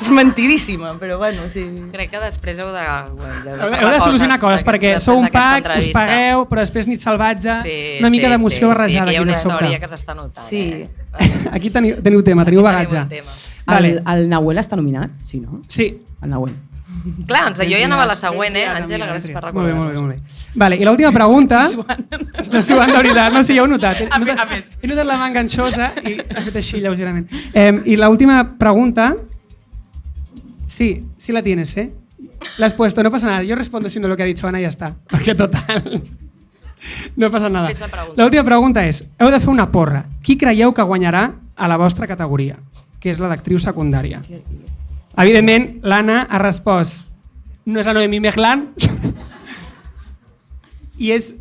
És mentidíssima, però bueno, sí. Crec que després heu de Heu de solucionar coses, perquè sou un pack, us pagueu, però després nit salvatge, una mica d'emoció barrejada sí, aquí que hi ha de una història sobte. que s'està notant. Sí. Aquí teniu tema, teniu bagatge. Tenim un tema. Vale. El Nahuel està nominat? Sí, no? Sí. El Nahuel. Clar, jo ja anava a la següent, Ben Àngela, triat, gràcies per Molt bé, recordar. molt bé, molt bé. Vale, i l'última pregunta... Està suant de veritat, no sé, ja ho he notat. He notat la mà enganxosa i ha fet així lleugerament. I l'última pregunta... Sí, sí la tienes, ¿eh? La has puesto, no pasa nada. Yo respondo si no lo que ha dicho Ana y ya está. Porque total... No passa nada. Fes la pregunta. L'última pregunta és, heu de fer una porra. Qui creieu que guanyarà a la vostra categoria? Que és la d'actriu secundària. Evidentment, l'Anna ha respost no és la Noemí Maglan i és...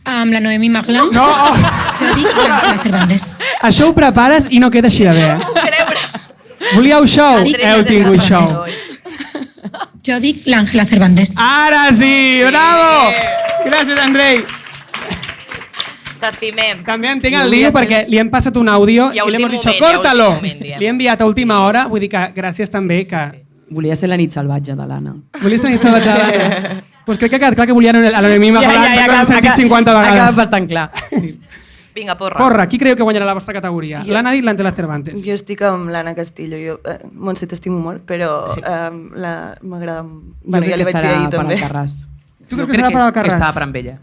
Amb la Noemi Maglan. No! Jo dic l'Àngela Cervantes. Això ho prepares i no queda així de bé. Volíeu show? Heu tingut show. Jo dic l'Àngela Cervantes. Ara sí! Bravo! Gràcies, Andrei. T'estimem. També entenc el lío perquè li hem passat un àudio I a i li hem últim dit, moment, córtalo! a últim moment, diem. Li he enviat a última hora, vull dir que gràcies també que... Volia ser la nit salvatge de l'Anna. Volies tenir salvatge de l'Anna? Doncs crec que ha quedat clar que volien a la Noemí Maglan, que l'hem sentit 50 Ha quedat vegades. bastant clar. Vinga, porra. Porra, qui creieu que guanyarà la vostra categoria? L'Anna ha dit l'Àngela Cervantes. Jo estic amb l'Anna Castillo. Montse, t'estimo molt, però m'agrada... Bueno, ja li vaig dir ahir també. Carràs. Tu creus que serà per al Que Carràs? estava per amb ella.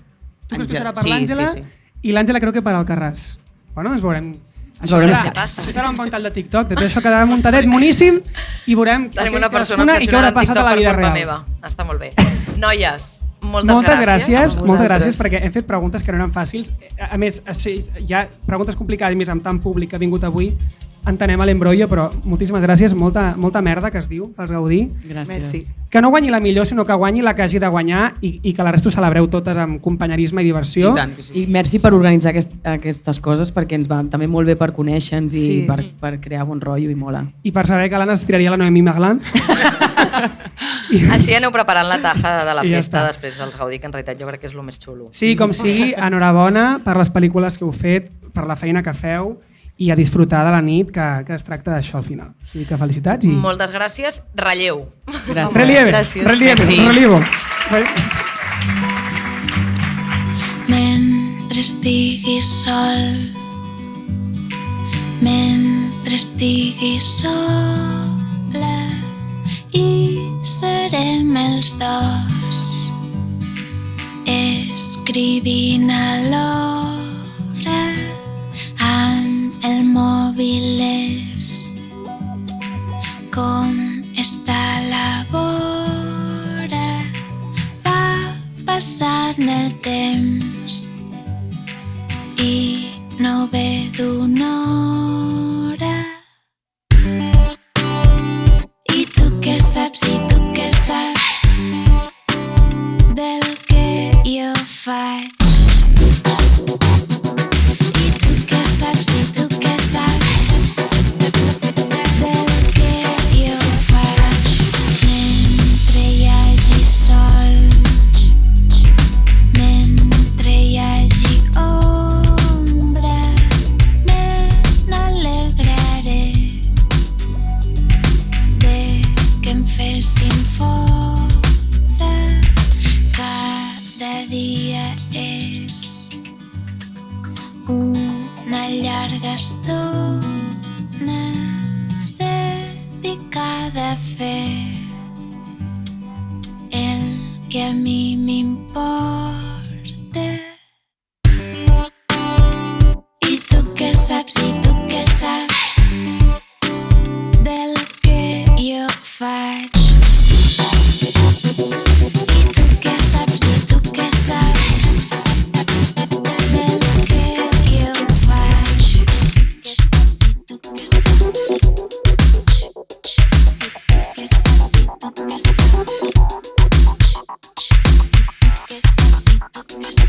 Tu creus que serà per Sí, l'Àngela? sí, sí. I l'Àngela creu que per al Carràs. Bueno, ens veurem. Veurem serà, què passa. això serà un bon tal de TikTok, tot això quedarà muntadet moníssim i veurem Tenim una persona cadascuna i què haurà obsessionada amb passat a TikTok la per vida culpa real. meva. Està molt bé. Noies, Moltes gràcies, A moltes vosaltres. gràcies perquè hem fet preguntes que no eren fàcils. A més, hi ha preguntes complicades i més amb tant públic que ha vingut avui. Entenem l'embrollo, però moltíssimes gràcies. Molta merda que es diu, pels gaudir. Gràcies. Merci. Que no guanyi la millor, sinó que guanyi la que hagi de guanyar i que la resta ho celebreu totes amb companyerisme i diversió. I tant que sí. I merci per organitzar aquestes coses perquè ens va també molt bé per conèixer-nos i Sí. per crear bon rotllo i mola. I per saber que l'Anna es tiraria la Noemí Maglan. Així aneu preparant la taja de la I ja festa està. després dels Gaudí, que en realitat jo crec que és el més xulo. Sí, com sigui, enhorabona per les pel·lícules que heu fet, per la feina que feu i a disfrutar de la nit, que es tracta d'això al final. Així que felicitats i... Moltes gràcies. Relleu. Gràcies. Relieve, Gràcies. relevo. Mentre mentre estiguis sol, mentre estiguis sola, i serem els dos escrivint alhora amb el mòbil. Com està la vora, va passant el temps i no ve d'una hora. I tu què saps, i tu què saps del que jo faig? I tu què saps, i tu què saps del que jo faig? Mentre hi hagi sol, mentre hi hagi ombra, me n'alegraré de que em fessin fora. Cada dia és una llarga estona dedicada a fer el que a mi m'importa. I tu què saps, i tu què saps del que jo faig? I tu què saps, i tu què saps del que jo faig? Què saps, i tu què saps? Què saps, i tu què saps? Què saps, i tu què saps?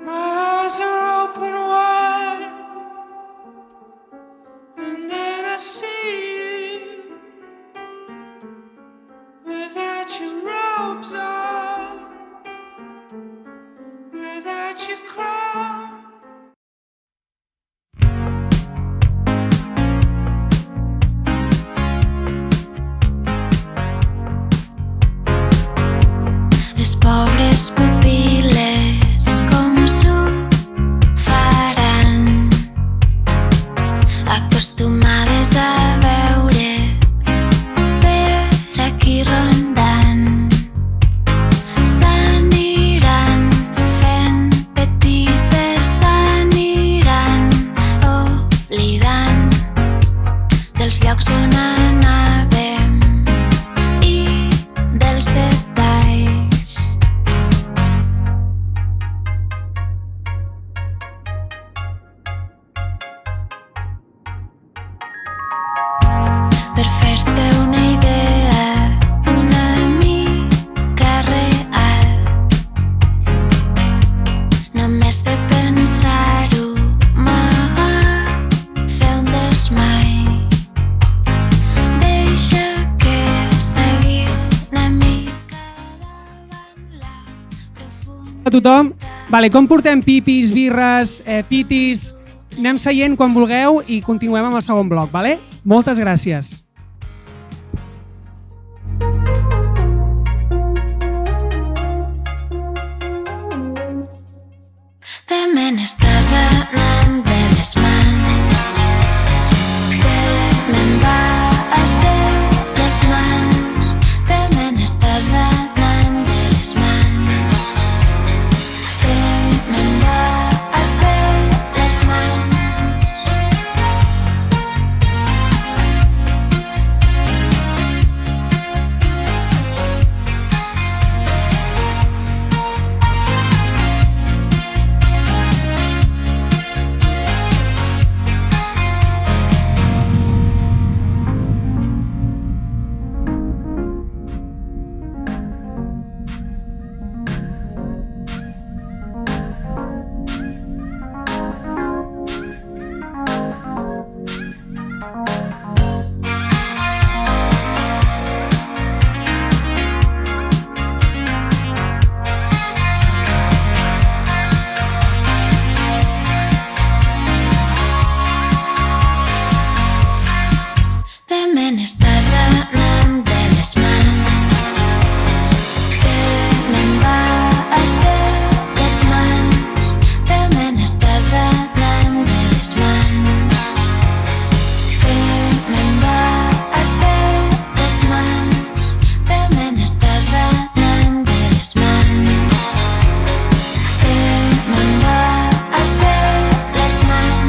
My eyes are open wide, and then I see you without your robes on, without your crown. Les pobres pupil·les com s'ho faran, acostumades a veure't per aquí rondant. S'aniran fent petites, s'aniran oblidant dels llocs on anàvem i dels detalls. Per fer-te una idea una mica real, només de pensar-ho m'agafa un desmai. Deixa que segui una mica davant la profunda. A tothom. Vale, com portem pipis, birres, pitis? Anem seient quan vulgueu i continuem amb el segon bloc, vale? Moltes gràcies. Te me n'estàs anant de les mans, te me'n vas de les mans, te me n'estàs anant de les mans, te me'n vas de les mans. estàs anant de les mans, que me'n vas de les mans, te me n'estàs anant de les mans, que me'n vas de les mans, te me n'estàs anant de les mans, que me'n vas de les mans.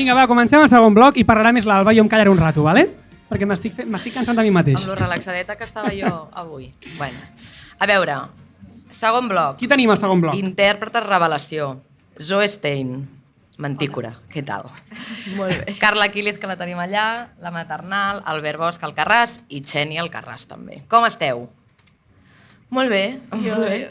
Vinga, va, comencem el segon bloc i parlarà més l'Alba, jo em callaré un rato, vale? Perquè m'estic cansant de mi mateix. Amb lo relaxadeta que estava jo avui. Bueno, a veure, segon bloc. Qui tenim al segon bloc? Intèrprete revelació. Zoe Stein, Mantícora. Què tal? Molt bé. Carla Quílez, que la tenim allà, la maternal, Albert Bosch, Alcarràs i Xeni Alcarràs, també. Com esteu? Molt bé. Molt bé.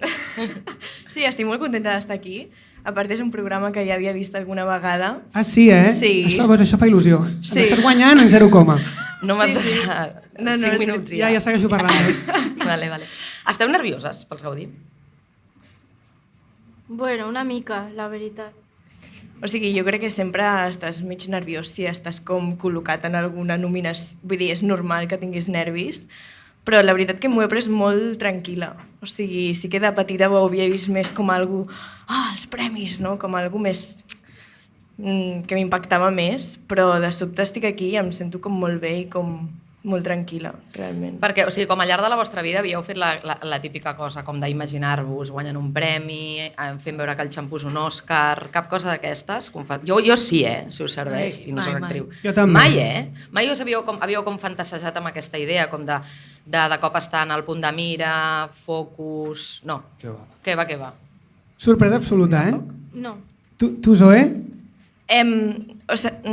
Sí, estic molt contenta d'estar aquí. A part, és un programa que ja havia vist alguna vegada. Ah, sí, eh? Sí. Això fa il·lusió. Sí. Estàs guanyant en 0, No m'has Sí, sí. deixat No, 5 és minuts ja segueixo parlant. Vale. Esteu nervioses pels Gaudí? Bueno, una mica, la veritat. O sigui, jo crec que sempre estàs mig nerviós si estàs com col·locat en alguna nominació. Vull dir, és normal que tinguis nervis, però la veritat que m'ho he pres molt tranquil·la. O sigui, sí que de petita ho havia vist més com algo... els premis, no? Com algo més... que m'impactava més, però de sobte estic aquí i em sento com molt bé i com molt tranquil·la, realment. Perquè, o sigui, com al llarg de la vostra vida havíeu fet la típica cosa com d'imaginar-vos guanyant un premi, fent veure que el xampú és un Òscar, cap cosa d'aquestes? Jo sí, si us serveix, i no soc actriu. Jo també. Mai, Mai us havíeu com fantasejat amb aquesta idea, com de cop estar en el punt de mira, focus... No. Què va? Sorpresa absoluta, eh? No. Tu Zoe? O sigui,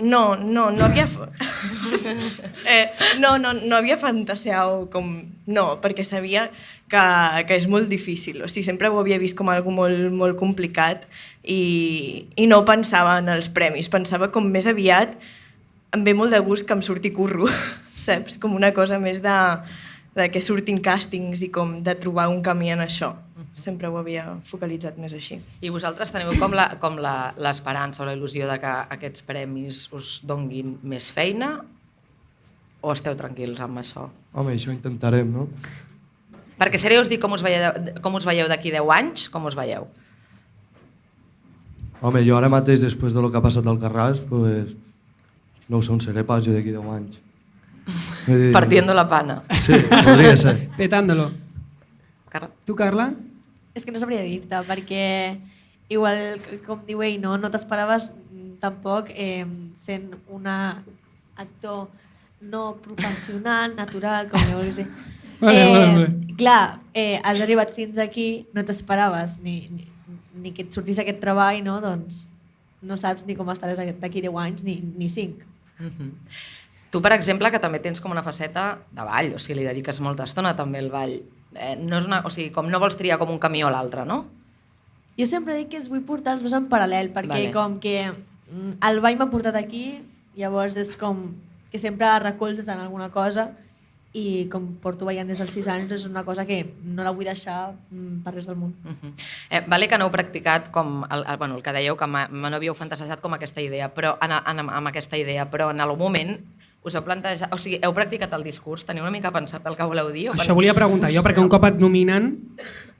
no havia... no havia fantaseat com... No, perquè sabia que és molt difícil. O sigui, sempre ho havia vist com algo molt, molt complicat i no pensava en els premis. Pensava com més aviat em ve molt de gust que em surti curro, saps? Com una cosa més de que surtin càstings i com de trobar un camí en això. Sempre ho havia focalitzat més així. I vosaltres teniu com l'esperança o la il·lusió de que aquests premis us donguin més feina o esteu tranquils amb això? Home, això intentarem, no? Perquè seré us dic com us veieu d'aquí 10 anys, com us veieu? Home, jo ara mateix, després del que ha passat al Carràs, pues, no ho sé on seré pas jo d'aquí 10 anys. Partiendo la pana. Sí, podria ser. Petándolo. Carla? Tu, Carla? És que no sabria dir-te, perquè igual, com diu ell, no t'esperaves tampoc sent un actor no professional, natural, com ja vulguis dir. Vale. Clar, has arribat fins aquí, no t'esperaves ni que et sortís aquest treball, no? Doncs no saps ni com estaràs d'aquí 10 anys, ni 5. Tu, per exemple, que també tens com una faceta de ball, o sigui, li dediques molta estona també al ball. No és o sigui, com no vols triar com un camí o l'altre, no? Jo sempre dic que els vull portar els dos en paral·lel, perquè com que el ball m'ha portat aquí, llavors és com que sempre recolzes en alguna cosa i com porto ballant des dels 6 anys és una cosa que no la vull deixar per res del món. Vale que no heu practicat com el que dèieu, que no havíeu fantasejat com aquesta idea, però amb aquesta idea, però en algun moment us heu plantejat, o sigui, heu practicat el discurs? Teniu una mica pensat el que voleu dir? Això volia preguntar jo, perquè un cop et nominen...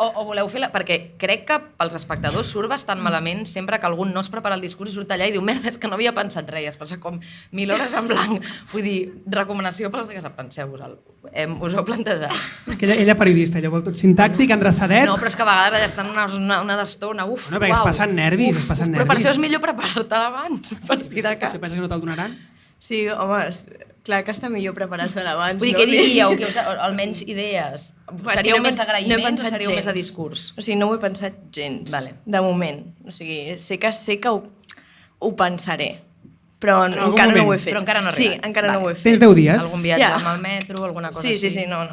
O voleu fer... Perquè crec que pels espectadors surt bastant malament sempre que algú no es prepara el discurs i surt allà i diu merda, és que no havia pensat res, es passa com 1000 hores en blanc. Vull dir, recomanació pels que penseu-vos-el. Us ho heu plantejat? És que ella periodista, ella vol tot sintàctic, endreçadet... No, però és que a vegades allà estan una d'estona, uf, no, perquè es passen nervis, Però per això és millor preparar-te abans, per si de cas. Potser penses que no te'l donaran? Sí, home, clar que està millor preparar-se d'abans. Vull dir, què diríeu? Almenys idees? Seríeu més d'agraïments o seríeu més de discurs? O sigui, no ho he pensat gens, de moment. O sigui, sé que ho pensaré, però encara no ho he fet. Però encara no ha arribat. Sí, encara no ho he fet. Tens 10 dies? Algun viatge amb el metro, alguna cosa així? Sí, no.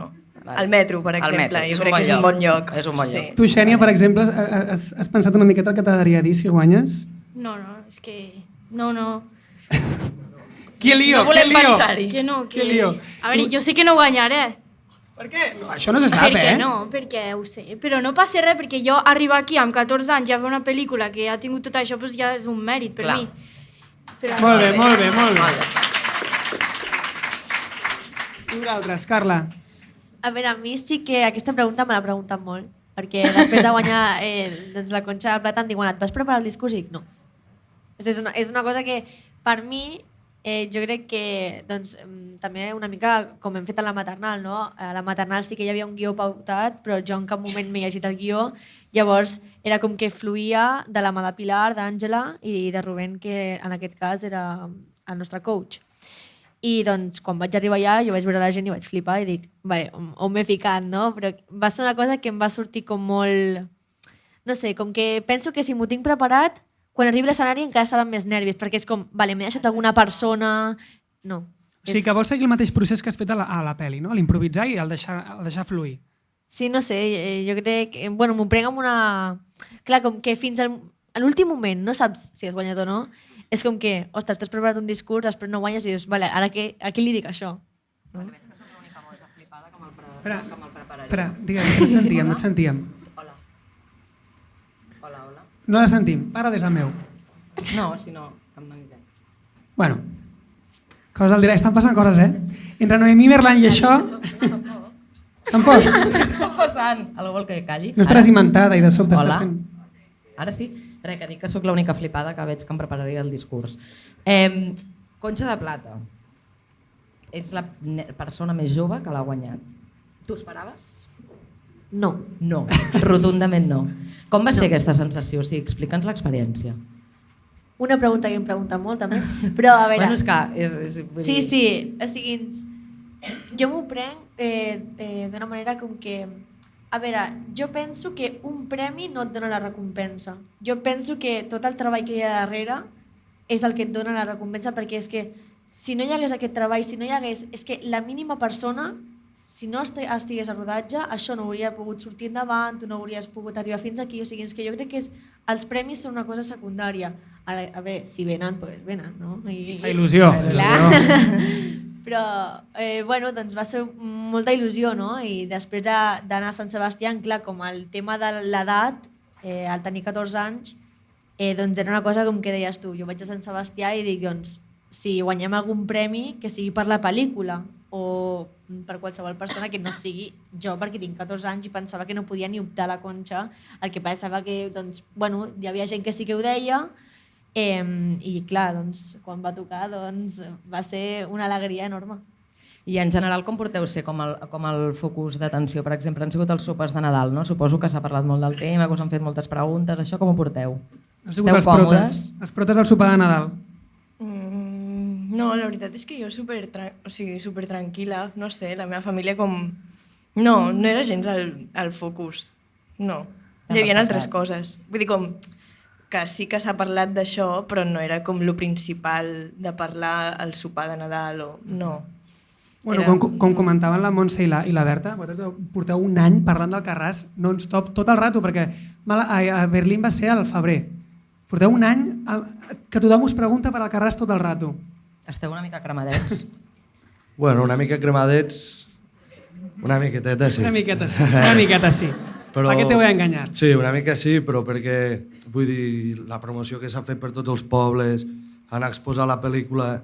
Al metro, per exemple, jo crec que és un bon lloc. És un bon lloc. Tu, Xènia, per exemple, has pensat una miqueta el que t'agradaria dir si guanyes? No, és que... No. Que lío, no volem pensar-hi. Que no, que... Que lío. A veure, jo sé que no guanyaré. Per què? No, això no se sap, perquè no, perquè ho sé. Però no passa res, perquè jo arribar aquí amb 14 anys ja a fer una pel·lícula que ha tingut tot això, doncs ja és un mèrit per mi. Però molt bé. I vosaltres, Carla? A veure, a mi sí que aquesta pregunta me l'ha preguntat molt, perquè després de guanyar doncs la Conxa de Plata em diuen, et vas preparar el discurs? I dic, no. És una cosa que, per mi, jo crec que doncs, també una mica com hem fet a la maternal, no? A la maternal sí que hi havia un guió pautat, però jo en cap moment m'he llegit el guió, llavors era com que fluïa de la mà de Pilar, d'Àngela i de Rubén, que en aquest cas era el nostre coach. I doncs quan vaig arribar allà jo vaig veure la gent i vaig flipar i dic, vale, on m'he ficat, no? Però va ser una cosa que em va sortir com molt... No sé, com que penso que si m'ho tinc preparat, quan arribi a l'escenari encara seran més nervis, perquè és com, vale, m'he deixat alguna persona... No. O sigui, que vols seguir el mateix procés que has fet a la pel·li, no? L'improvisar i el deixar fluir. Sí, no sé, jo crec que... Bueno, m'ho prenc amb una... Clar, com que fins a l'últim moment no saps si has guanyat o no, és com que, ostres, t'has preparat un discurs, després no guanyes i dius, vale, ara a qui li dic això? No? Espera, digue'm, no et sentíem. Hola. No la sentim, para des del meu. No, si no, que em manquem. Bueno, coses del directe, estan passant coses, Entre Noemí, Merlan i això... Tampoc? Què està passant? Algú vol que calli? No estaràs inventada i de sobte Hola. estàs fent... Ara sí? Res, que dic que sóc l'única flipada que veig que em prepararia el discurs. Conxa de Plata. Ets la persona més jove que l'ha guanyat. Tu esperaves? No. No, rotundament no. Com va ser aquesta sensació? O sigui, explica'ns l'experiència. Una pregunta que em pregunta molt, també. Però, a veure... Bueno, és que... Sí, o sigui, jo m'ho prenc d'una manera com que... A veure, jo penso que un premi no et dona la recompensa. Jo penso que tot el treball que hi ha darrere és el que et dona la recompensa, perquè és que si no hi hagués aquest treball, si no hi hagués... És que la mínima persona, si no estigués a rodatge, això no hauria pogut sortir endavant, tu no hauries pogut arribar fins aquí. O sigui, és que jo crec que els premis són una cosa secundària. Ara, a veure, si venen, doncs venen, no? Fa il·lusió. Clar. Però, bueno, doncs va ser molta il·lusió, no? I després d'anar a Sant Sebastià, clar, com el tema de l'edat, al tenir 14 anys, doncs era una cosa com que deies tu, jo vaig a Sant Sebastià i dic, doncs, si guanyem algun premi, que sigui per la pel·lícula o per qualsevol persona que no sigui jo, perquè tinc 14 anys i pensava que no podia ni optar a la Conxa, el que pensava que, doncs, bueno, hi havia gent que sí que ho deia, i clar, doncs, quan va tocar doncs, va ser una alegria enorme. I en general com porteu ser com el focus d'atenció? Per exemple, han sigut els sopars de Nadal, no? Suposo que s'ha parlat molt del tema, que us han fet moltes preguntes, això com ho porteu? Esteu còmodes? Els protes del sopar de Nadal. No, la veritat és que jo super tranquil·la, no sé, la meva família com... No era gens el focus, no. Hi havia altres coses. Vull dir, com que sí que s'ha parlat d'això, però no era com lo principal de parlar al sopar de Nadal o... No. Bueno, com comentaven la Montse i la Berta, porteu un any parlant d'Alcarràs non-stop, tot el rato, perquè a Berlín va ser al febrer. Porteu un any que tothom us pregunta per Alcarràs tot el rato. Esteu una mica cremadets? Bueno, una mica cremadets... Una miqueteta sí. Una miqueta sí. Però, per què t'ho he enganyat? Sí, una mica sí, però perquè, vull dir, la promoció que s'ha fet per tots els pobles, anar a exposar la pel·lícula,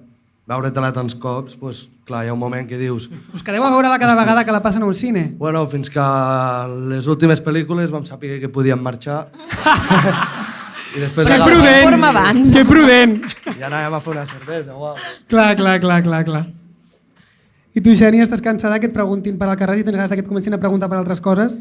veure-te-la tants cops, doncs, clar, hi ha un moment que dius... Us quedeu a veure-la cada vegada que la passen a un cine? Bueno, fins que les últimes pel·lícules vam saber que podíem marxar. I després però això s'informa abans. Que prudent! I anàvem a fer una cervesa, uau. Clar. I tu, Xènia, estàs cansada que et preguntin per Alcarràs i tens ganes que et comencin a preguntar per altres coses?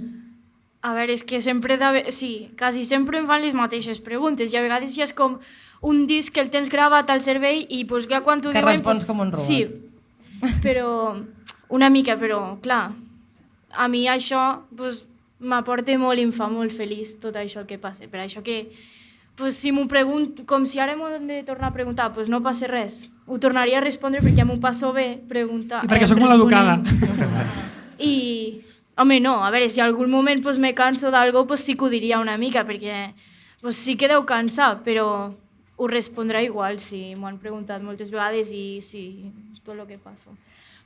A veure, és que sempre... Sí, quasi sempre em fan les mateixes preguntes i a vegades ja és com un disc que el tens gravat al cervell i pues, ja quan t'ho diuen... Que respons com un robot. Sí, però una mica, però clar, a mi això pues, m'aporta molt i em fa molt feliç tot això que passa. Per això que pues, si m'ho pregunto, com si ara m'ho hem de tornar a preguntar, pues, no passa res. Ho tornaria a respondre perquè m'ho passo bé preguntar. I perquè sóc molt educada. I, home, no, a veure, si algun moment pues, me canso d'algo, pues, sí que ho diria una mica, perquè pues, sí que deu cansar, però ho respondrà igual, si m'ho han preguntat moltes vegades i sí, tot el que passa.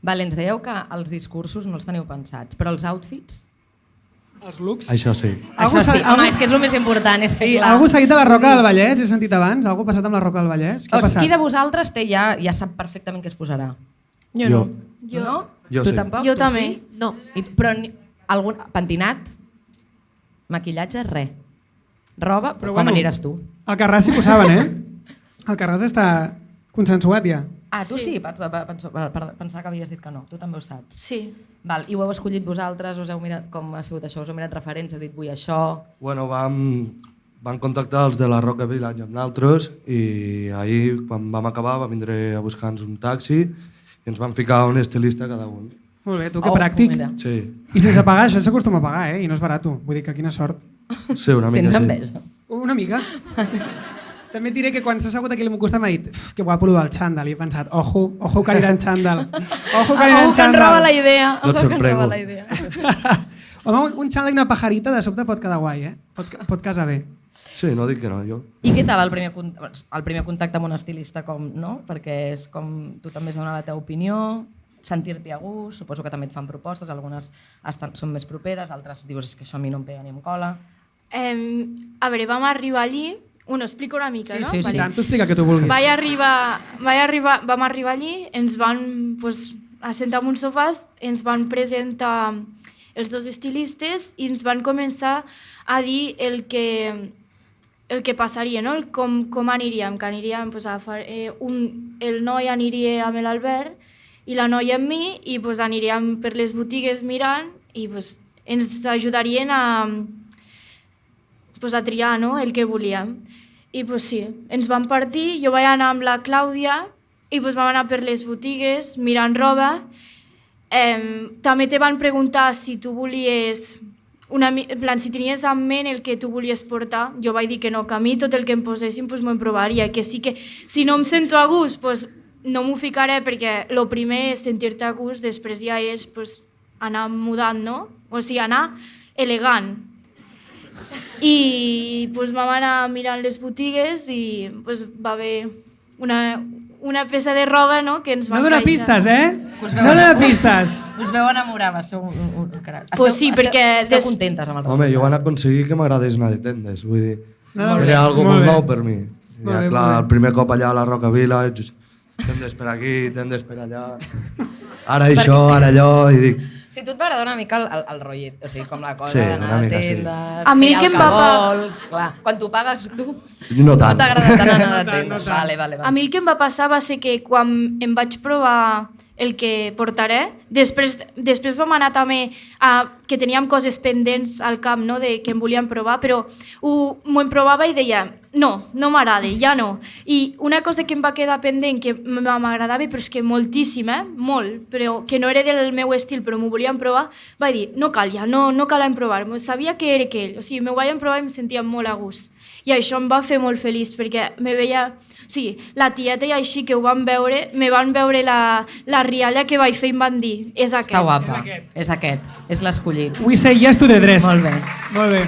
Vale, ens dèieu que els discursos no els teniu pensats, però els outfits? Els looks? Això sí. Això sí, home, és que és el més important, és que clar. Algú seguit a la Roca del Vallès, he sentit abans? Algú ha passat amb la Roca del Vallès? Què ha passat? Qui de vosaltres ja sap perfectament què es posarà? Jo no. Jo no? Jo tu sí. tampoc? Jo Tu també. Sí? No. Però algun pentinat? Maquillatge? Res. Roba? Però com aniràs tu? Al Carràs sí que ho saben, eh? El Carràs està consensuat ja. Ah, tu sí? Pensava que havies dit que no. Tu també ho saps. Sí. Val. I ho heu escollit vosaltres? Us heu mirat com ha sigut això? Us heu mirat referents? Heu dit, vull això? Bueno, vam contactar els de la Roca Village amb nosaltres i ahir, quan vam acabar, va vindre a buscar-nos un taxi i ens van ficar un estilista cada un. Molt bé, tu que pràctic. Sí. I sense pagar, això s'acostuma a pagar, I no és barat. Vull dir que quina sort. Sí, una mica Tens sí. enveja? Una mica. També et diré que quan s'ha assegut aquí al meu costat m'ha dit que guapo lo del xandall, i he pensat, ojo que anirà en xandall. Ojo que anirà en que em roba la idea. No et sorprego. Home, un xandall i una pajarita de sobte pot quedar guai, Pot casar bé. Sí, no dic que no, jo. I què tal el primer contacte amb un estilista? No? Perquè és com tu també has de donar la teva opinió, sentir-t'hi a gust, suposo que també et fan propostes, algunes són més properes, altres dius que això a mi no em pega ni em cola. A veure, vam arribar allí. Explico una mica, no? Sí, tant, tu explica que tu vulguis. Vam arribar allí, ens van assentar en uns sofàs, ens van presentar els dos estilistes i ens van començar a dir el que passaria, no? Com aniríem, que aniríem el noi aniria amb l'Albert i la noia amb mi i aniríem per les botigues mirant i ens ajudarien a triar, no? El que volíem. I sí, ens vam partir, jo vaig anar amb la Clàudia i vam anar per les botigues mirant roba. També te van preguntar si tu volies, en plan, si tenies en ment el que tu volies portar. Jo vaig dir que no, que a mi tot el que em posessin m'ho emprovaria, que sí que si no em sento a gust no m'ho ficaré, perquè el primer és sentir-te a gust, després ja és anar mudant, no? O sigui, anar elegant. I vam anar mirant les botigues i va haver una peça de roba, no?, que ens va encaixar. No dona pistes, No dona pistes. Us veu enamorar, va ser un carat. Sí, perquè... Esteu contentes amb el roba. Home, jo van aconseguir que m'agradés anar de tendes, vull dir, era algo molt molt bé. nou per mi. Ja, clar, el primer cop allà a la Roca Village, tendes per aquí, tendes per allà, ara això, ara allò, i dic... Sí, tu et va agradar una mica el rotllet, o sigui, com la cosa Sí, d'anar una a mica, tendes, A mi el que em va vols, clar. Quan tu pagues tu, No tant. no t'agrada tant anar a tendes. Vale. A mi el que em va passar va ser que quan em vaig provar el que portaré, després vam anar també que teníem coses pendents al camp, no?, que em volíem provar, però m'ho emprovava i deia, no m'agrada, ja no. I una cosa que em va quedar pendent, que m'agradava, però és que moltíssim, molt, però que no era del meu estil, però m'ho volíem provar, vaig dir, no cal ja, no cal emprovar-m'ho, sabia que era aquell, o sigui, m'ho vaig emprovar i em sentia molt a gust. I això em va fer molt feliç, perquè me veia... Sí, la tieta i així que ho van veure, me van veure la rialla que vaig fer i em van dir, és aquest. Està guapa, és aquest, és l'escollit. We say yes to the dress. Molt bé. Molt bé.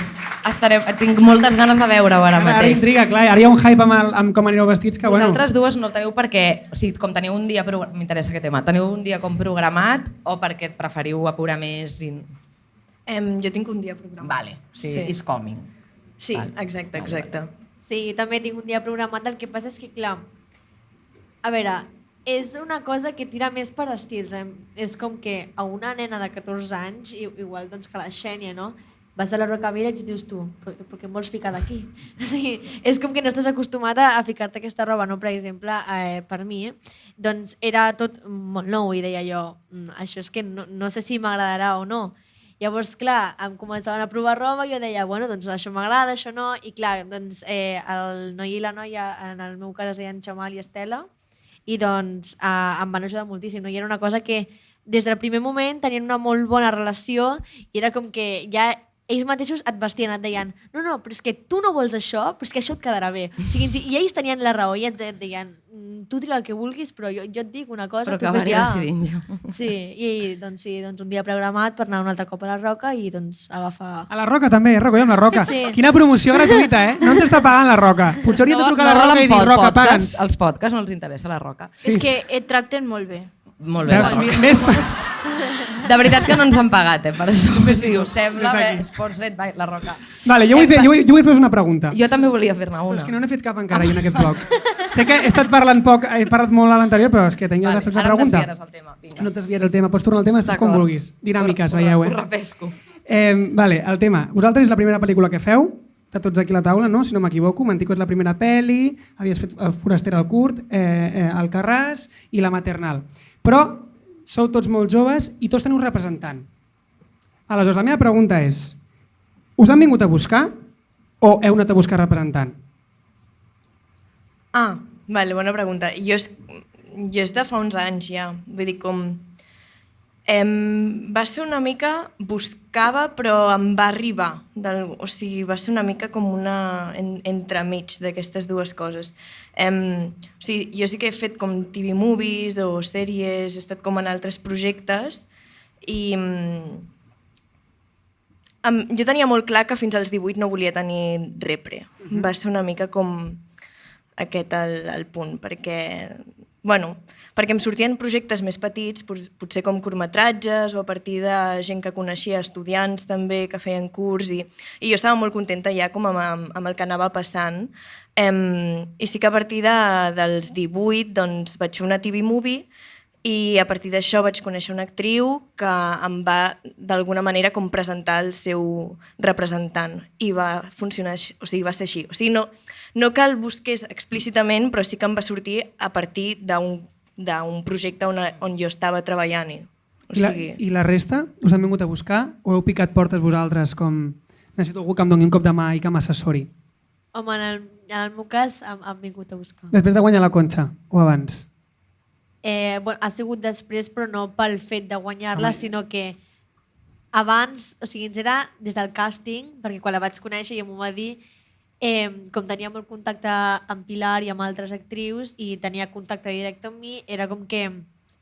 Tinc moltes ganes de veure-ho ara Ara mateix. intriga, clar, ara hi ha un hype amb com anireu vestits que, Vosaltres dues no el teniu perquè, o sigui, com teniu un dia, m'interessa aquest tema, teniu un dia com programat o perquè et preferiu apurar més? Jo tinc un dia programat. Vale, sí, is coming. Sí, exacte. Sí, jo també tinc un dia programat, el que passa és que, clar, a veure, és una cosa que tira més per estils, és com que a una nena de 14 anys, igual doncs que la Xènia, no?, vas a la Roca Village i dius tu, però què em vols ficar d'aquí? O sigui, és com que no estàs acostumat a ficar-te aquesta roba, no? Per exemple, per mi, doncs era tot molt nou i deia jo, això és que no sé si m'agradarà o no. Llavors, clar, em començaven a provar roba i jo deia, bueno, doncs això m'agrada, això no, i clar, doncs el noi i la noia, en el meu cas es deien Xamal i Estela, i doncs em van ajudar moltíssim, no? I era una cosa que des del primer moment tenien una molt bona relació i era com que ja ells mateixos et vestien, et deien no, però és que tu no vols això, però és que això et quedarà bé. O sigui, i ells tenien la raó, i et deien tu tria el que vulguis, però jo et dic una cosa... Però acabaré decidint jo. Sí, i doncs un dia programat per anar un altre cop a la Roca i doncs agafar... A la Roca també, recollem la Roca. Sí. Quina promoció gratuïta, No ens està pagant la Roca. Potser hauríem de trucar a la Roca i dir, Roca, paga'ns. Els podcasts no els interessa la Roca. Sí. És que et tracten molt bé. Molt bé. De veritat que no ens han pagat, per això. Si us sembla, sponsored by la Roca. Vale, jo vull fer una pregunta. Jo també volia fer-ne una. Però és que no n'he fet cap encara, jo, en aquest bloc. Sé que he estat parlant poc, he parlat molt a l'anterior, però és que tenies de fer una pregunta. Ara em desviaràs el tema. Vinga. No et desvies el tema, pots tornar al tema després quan vulguis. Dinàmiques, veieu, Ho repesco. Vale, el tema. Vosaltres és la primera pel·lícula que feu, de tots aquí a la taula, no? Si no m'equivoco, Mantico és la primera pel·li, havies fet el Foraster al curt, Alcarràs i La maternal. Però sou tots molt joves i tots teniu representant. Aleshores, la meva pregunta és, us han vingut a buscar o heu anat a buscar representant? Vale, bona pregunta. Jo és de fa uns anys ja, vull dir com... va ser una mica, buscava però em va arribar, o sigui, va ser una mica com una entremig d'aquestes dues coses. O sigui, jo sí que he fet com TV movies o sèries, he estat com en altres projectes i jo tenia molt clar que fins als 18 no volia tenir repre. Va ser una mica com aquest el punt, perquè em sortien projectes més petits, potser com curtmetratges o a partir de gent que coneixia, estudiants també, que feien curs, i jo estava molt contenta ja com amb el que anava passant. I sí que a partir dels 18 doncs, vaig fer una TV movie i a partir d'això vaig conèixer una actriu que em va d'alguna manera com presentar el seu representant i va funcionar, o sigui, va ser així. O sigui, no que el busqués explícitament, però sí que em va sortir a partir d'un projecte on jo estava treballant. I la resta? Us han vingut a buscar o heu picat portes vosaltres com necessito algú que em doni un cop de mà i que m'assessori? Home, en el meu cas han vingut a buscar. Després de guanyar la Conxa o abans? Ha sigut després, però no pel fet de guanyar-la, sinó que abans, o sigui, ens era des del càsting, perquè quan la vaig conèixer ja m'ho va dir, com tenia molt contacte amb Pilar i amb altres actrius i tenia contacte directe amb mi, era com que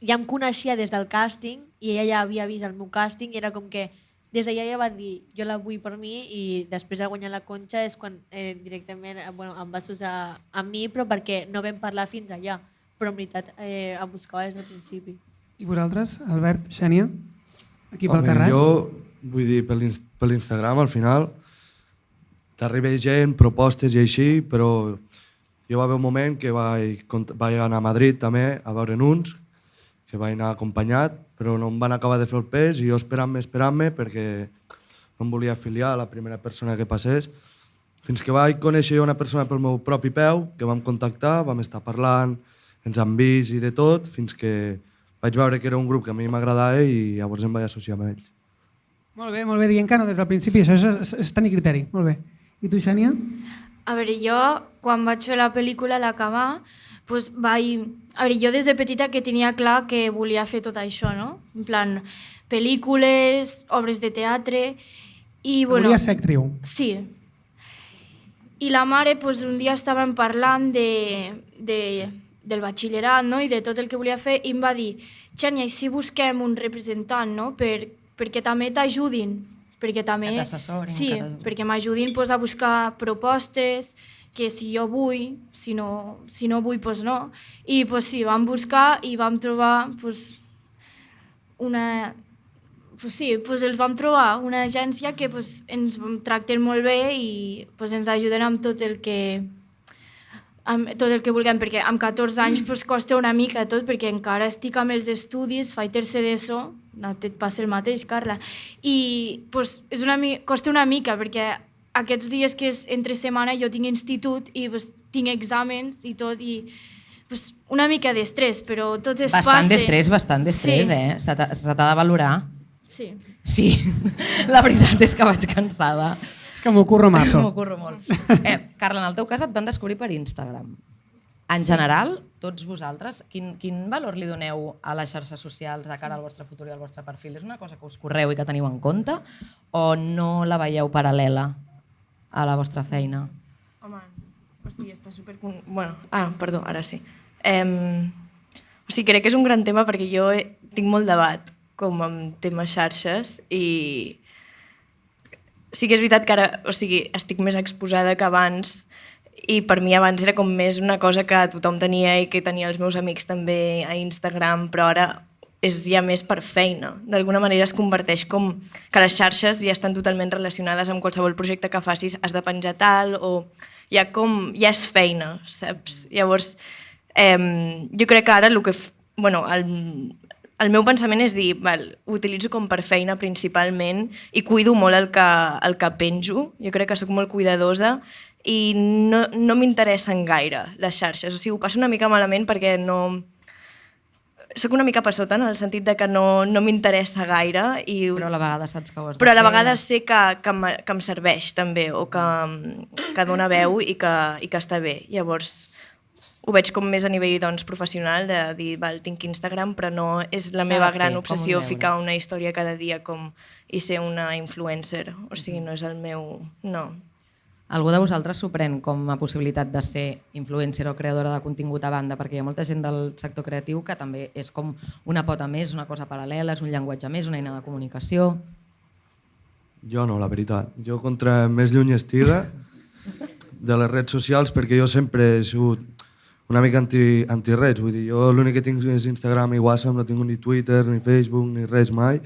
ja em coneixia des del càsting i ella ja havia vist el meu càsting i era com que des d'allà ja va dir jo la vull per mi i després de guanyar la Conxa és quan directament em va associar amb mi, però perquè no vam parlar fins allà, però en veritat em buscava des del principi. I vosaltres, Albert, Xènia? Aquí pel Carràs? Jo vull dir, per l'Instagram al final t'arriba gent, propostes i així, però jo va haver un moment que vaig anar a Madrid també a veure'n uns, que vaig anar acompanyat, però no em van acabar de fer el pes i jo esperant-me perquè no em volia afiliar a la primera persona que passés, fins que vaig conèixer una persona pel meu propi peu, que vam contactar, vam estar parlant, ens han vist i de tot, fins que vaig veure que era un grup que a mi m'agradava i llavors em vaig associar amb ells. Molt bé, dient que no des del principi, això és tenir criteri, molt bé. I tu, Xènia? A veure, jo, quan vaig fer la pel·lícula, a l'acabar, doncs jo des de petita que tenia clar que volia fer tot això, no? En plan, pel·lícules, obres de teatre... Volia ser actriu. Sí. I la mare, doncs, un dia estàvem parlant del batxillerat, no? I de tot el que volia fer, i em va dir, Xènia, i si busquem un representant, no? Perquè també t'ajudin. Perquè també, sí, perquè m'ajudin a buscar propostes, que si jo vull, si no vull, doncs no. I sí, vam buscar i vam trobar els vam trobar una agència que ens tracten molt bé i ens ajuden amb tot el que vulguem, perquè amb 14 anys costa una mica tot, perquè encara estic amb els estudis, faig tercer d'ESO, no et passa el mateix, Carla, i costa una mica, perquè aquests dies que és entre setmana jo tinc institut i tinc exàmens i tot, i una mica d'estrès, però tot es passa. Bastant d'estrès, se t'ha de valorar. Sí. Sí, la veritat és que vaig cansada. És que m'ho curro mazo. M'ho curro molt. Carla, en el teu cas et van descobrir per Instagram. En general, tots vosaltres, quin valor li doneu a les xarxes socials de cara al vostre futur i al vostre perfil? És una cosa que us correu i que teniu en compte o no la veieu paral·lela a la vostra feina? Home, o sigui, està super... perdó, ara sí. O sigui, crec que és un gran tema perquè jo tinc molt debat com amb temes xarxes i sí que és veritat que ara estic més exposada que abans i per mi abans era com més una cosa que tothom tenia i que tenia els meus amics també a Instagram, però ara és ja més per feina. D'alguna manera es converteix com que les xarxes ja estan totalment relacionades amb qualsevol projecte que facis, has de penjar tal o ja és feina, saps? Llavors, jo crec que ara el que... El meu pensament és dir, ho utilitzo com per feina principalment i cuido molt el que penjo. Jo crec que sóc molt cuidadosa i no m'interessen gaire les xarxes. O sigui, ho passo una mica malament perquè no... Soc una mica per sota en el sentit de que no m'interessa gaire. Però a la vegada saps que ho has de fer. Però a la vegada sé que em serveix també o que dona veu i que està bé. Llavors ho veig com més a nivell professional de dir, tinc Instagram, però no és la meva gran obsessió ficar una història cada dia i ser una influencer. O sigui, no és el meu... No. Algú de vosaltres s'ho pren com a possibilitat de ser influencer o creadora de contingut a banda? Perquè hi ha molta gent del sector creatiu que també és com una pota més, una cosa paral·lela, és un llenguatge més, una eina de comunicació... Jo no, la veritat. Jo contra més lluny estiga de les redes socials perquè jo sempre he sigut una mica anti-redes, vull dir, jo l'únic que tinc és Instagram i WhatsApp, no tinc ni Twitter, ni Facebook, ni res mai,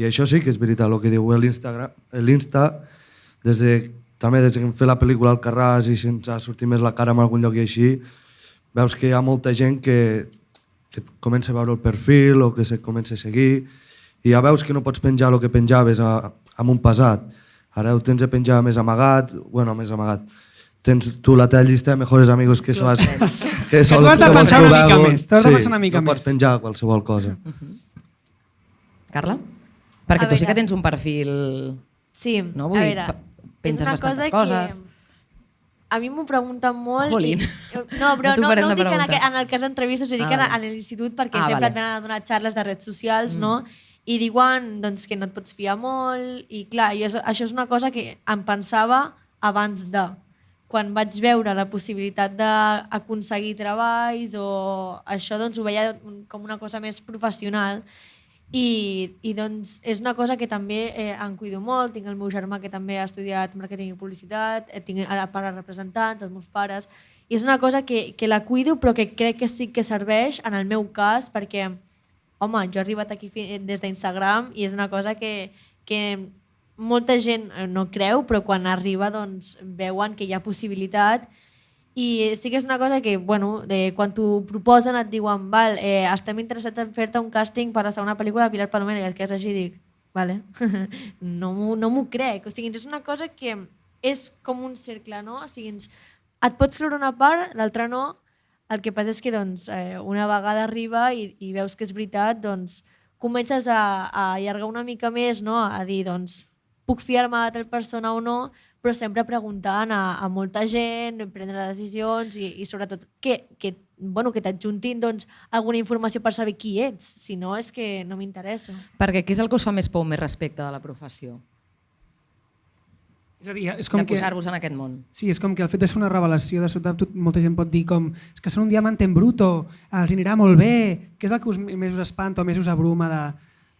i això sí que és veritat, el que diu l'Insta, també des que hem fet la pel·lícula Alcarràs i se'ns ha sortit més la cara en algun lloc i així, veus que hi ha molta gent que comença a veure el perfil o que se comença a seguir, i ja veus que no pots penjar el que penjaves en un passat, ara ho tens a penjar més amagat, tens tu la teva llista de mejores amigos que això has de pensar una mica més. No pots penjar qualsevol cosa. Carla? Perquè tu sí que tens un perfil... Sí, a veure, és una cosa que a mi m'ho pregunten molt. Jolín. No, però no ho dic en el cas d'entrevistes, ho dic a l'institut perquè sempre et venen a donar xarles de redes socials, no? I diuen que no et pots fiar molt i clar, això és una cosa que em pensava abans de... Quan vaig veure la possibilitat d'aconseguir treballs o això, doncs ho veia com una cosa més professional i doncs és una cosa que també em cuido molt. Tinc el meu germà que també ha estudiat màrqueting i publicitat, tinc pares representants, els meus pares, i és una cosa que la cuido però que crec que sí que serveix en el meu cas perquè, home, jo he arribat aquí des d'Instagram i és una cosa que molta gent no creu, però quan arriba doncs, veuen que hi ha possibilitat i sí que és una cosa que quan t'ho proposen et diuen estem interessats en fer-te un càsting per a la segona pel·lícula de Pilar Palomera i et quedes així i dic, vale, no m'ho crec. O sigui, és una cosa que és com un cercle, no? O sigui, et pots creure una part, l'altra no. El que passa és que una vegada arriba i veus que és veritat, doncs comences a allargar una mica més, no? A dir, puc fiar-me de tal persona o no, però sempre preguntant a molta gent, prendre decisions i sobretot que t'adjuntin alguna informació per saber qui ets, si no és que no m'interessa. Perquè què és el que us fa més por o més respecte de la professió? És a dir, és com de posar-vos en aquest món. Sí, és com que el fet de ser una revelació, de sobte molta gent pot dir com és que són un diamant en bruto, els anirà molt bé, què és el que més us espanta o més us abruma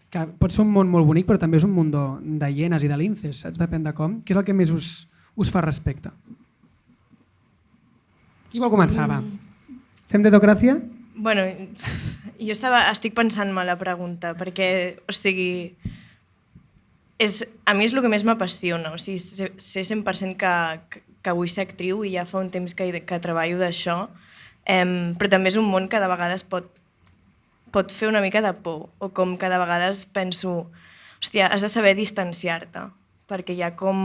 que pot ser un món molt bonic, però també és un món de hienes i de linces, saps? Depèn de com. Què és el que més us fa respecte? Qui vol començar, va? Fem dedocràcia? Bueno, jo estic pensant-me la pregunta, perquè, o sigui, a mi és el que més m'apassiona, o sigui, sé 100% que vull ser actriu i ja fa un temps que treballo d'això, però també és un món que de vegades pot fer una mica de por, o com que de vegades penso, hòstia, has de saber distanciar-te, perquè hi ha com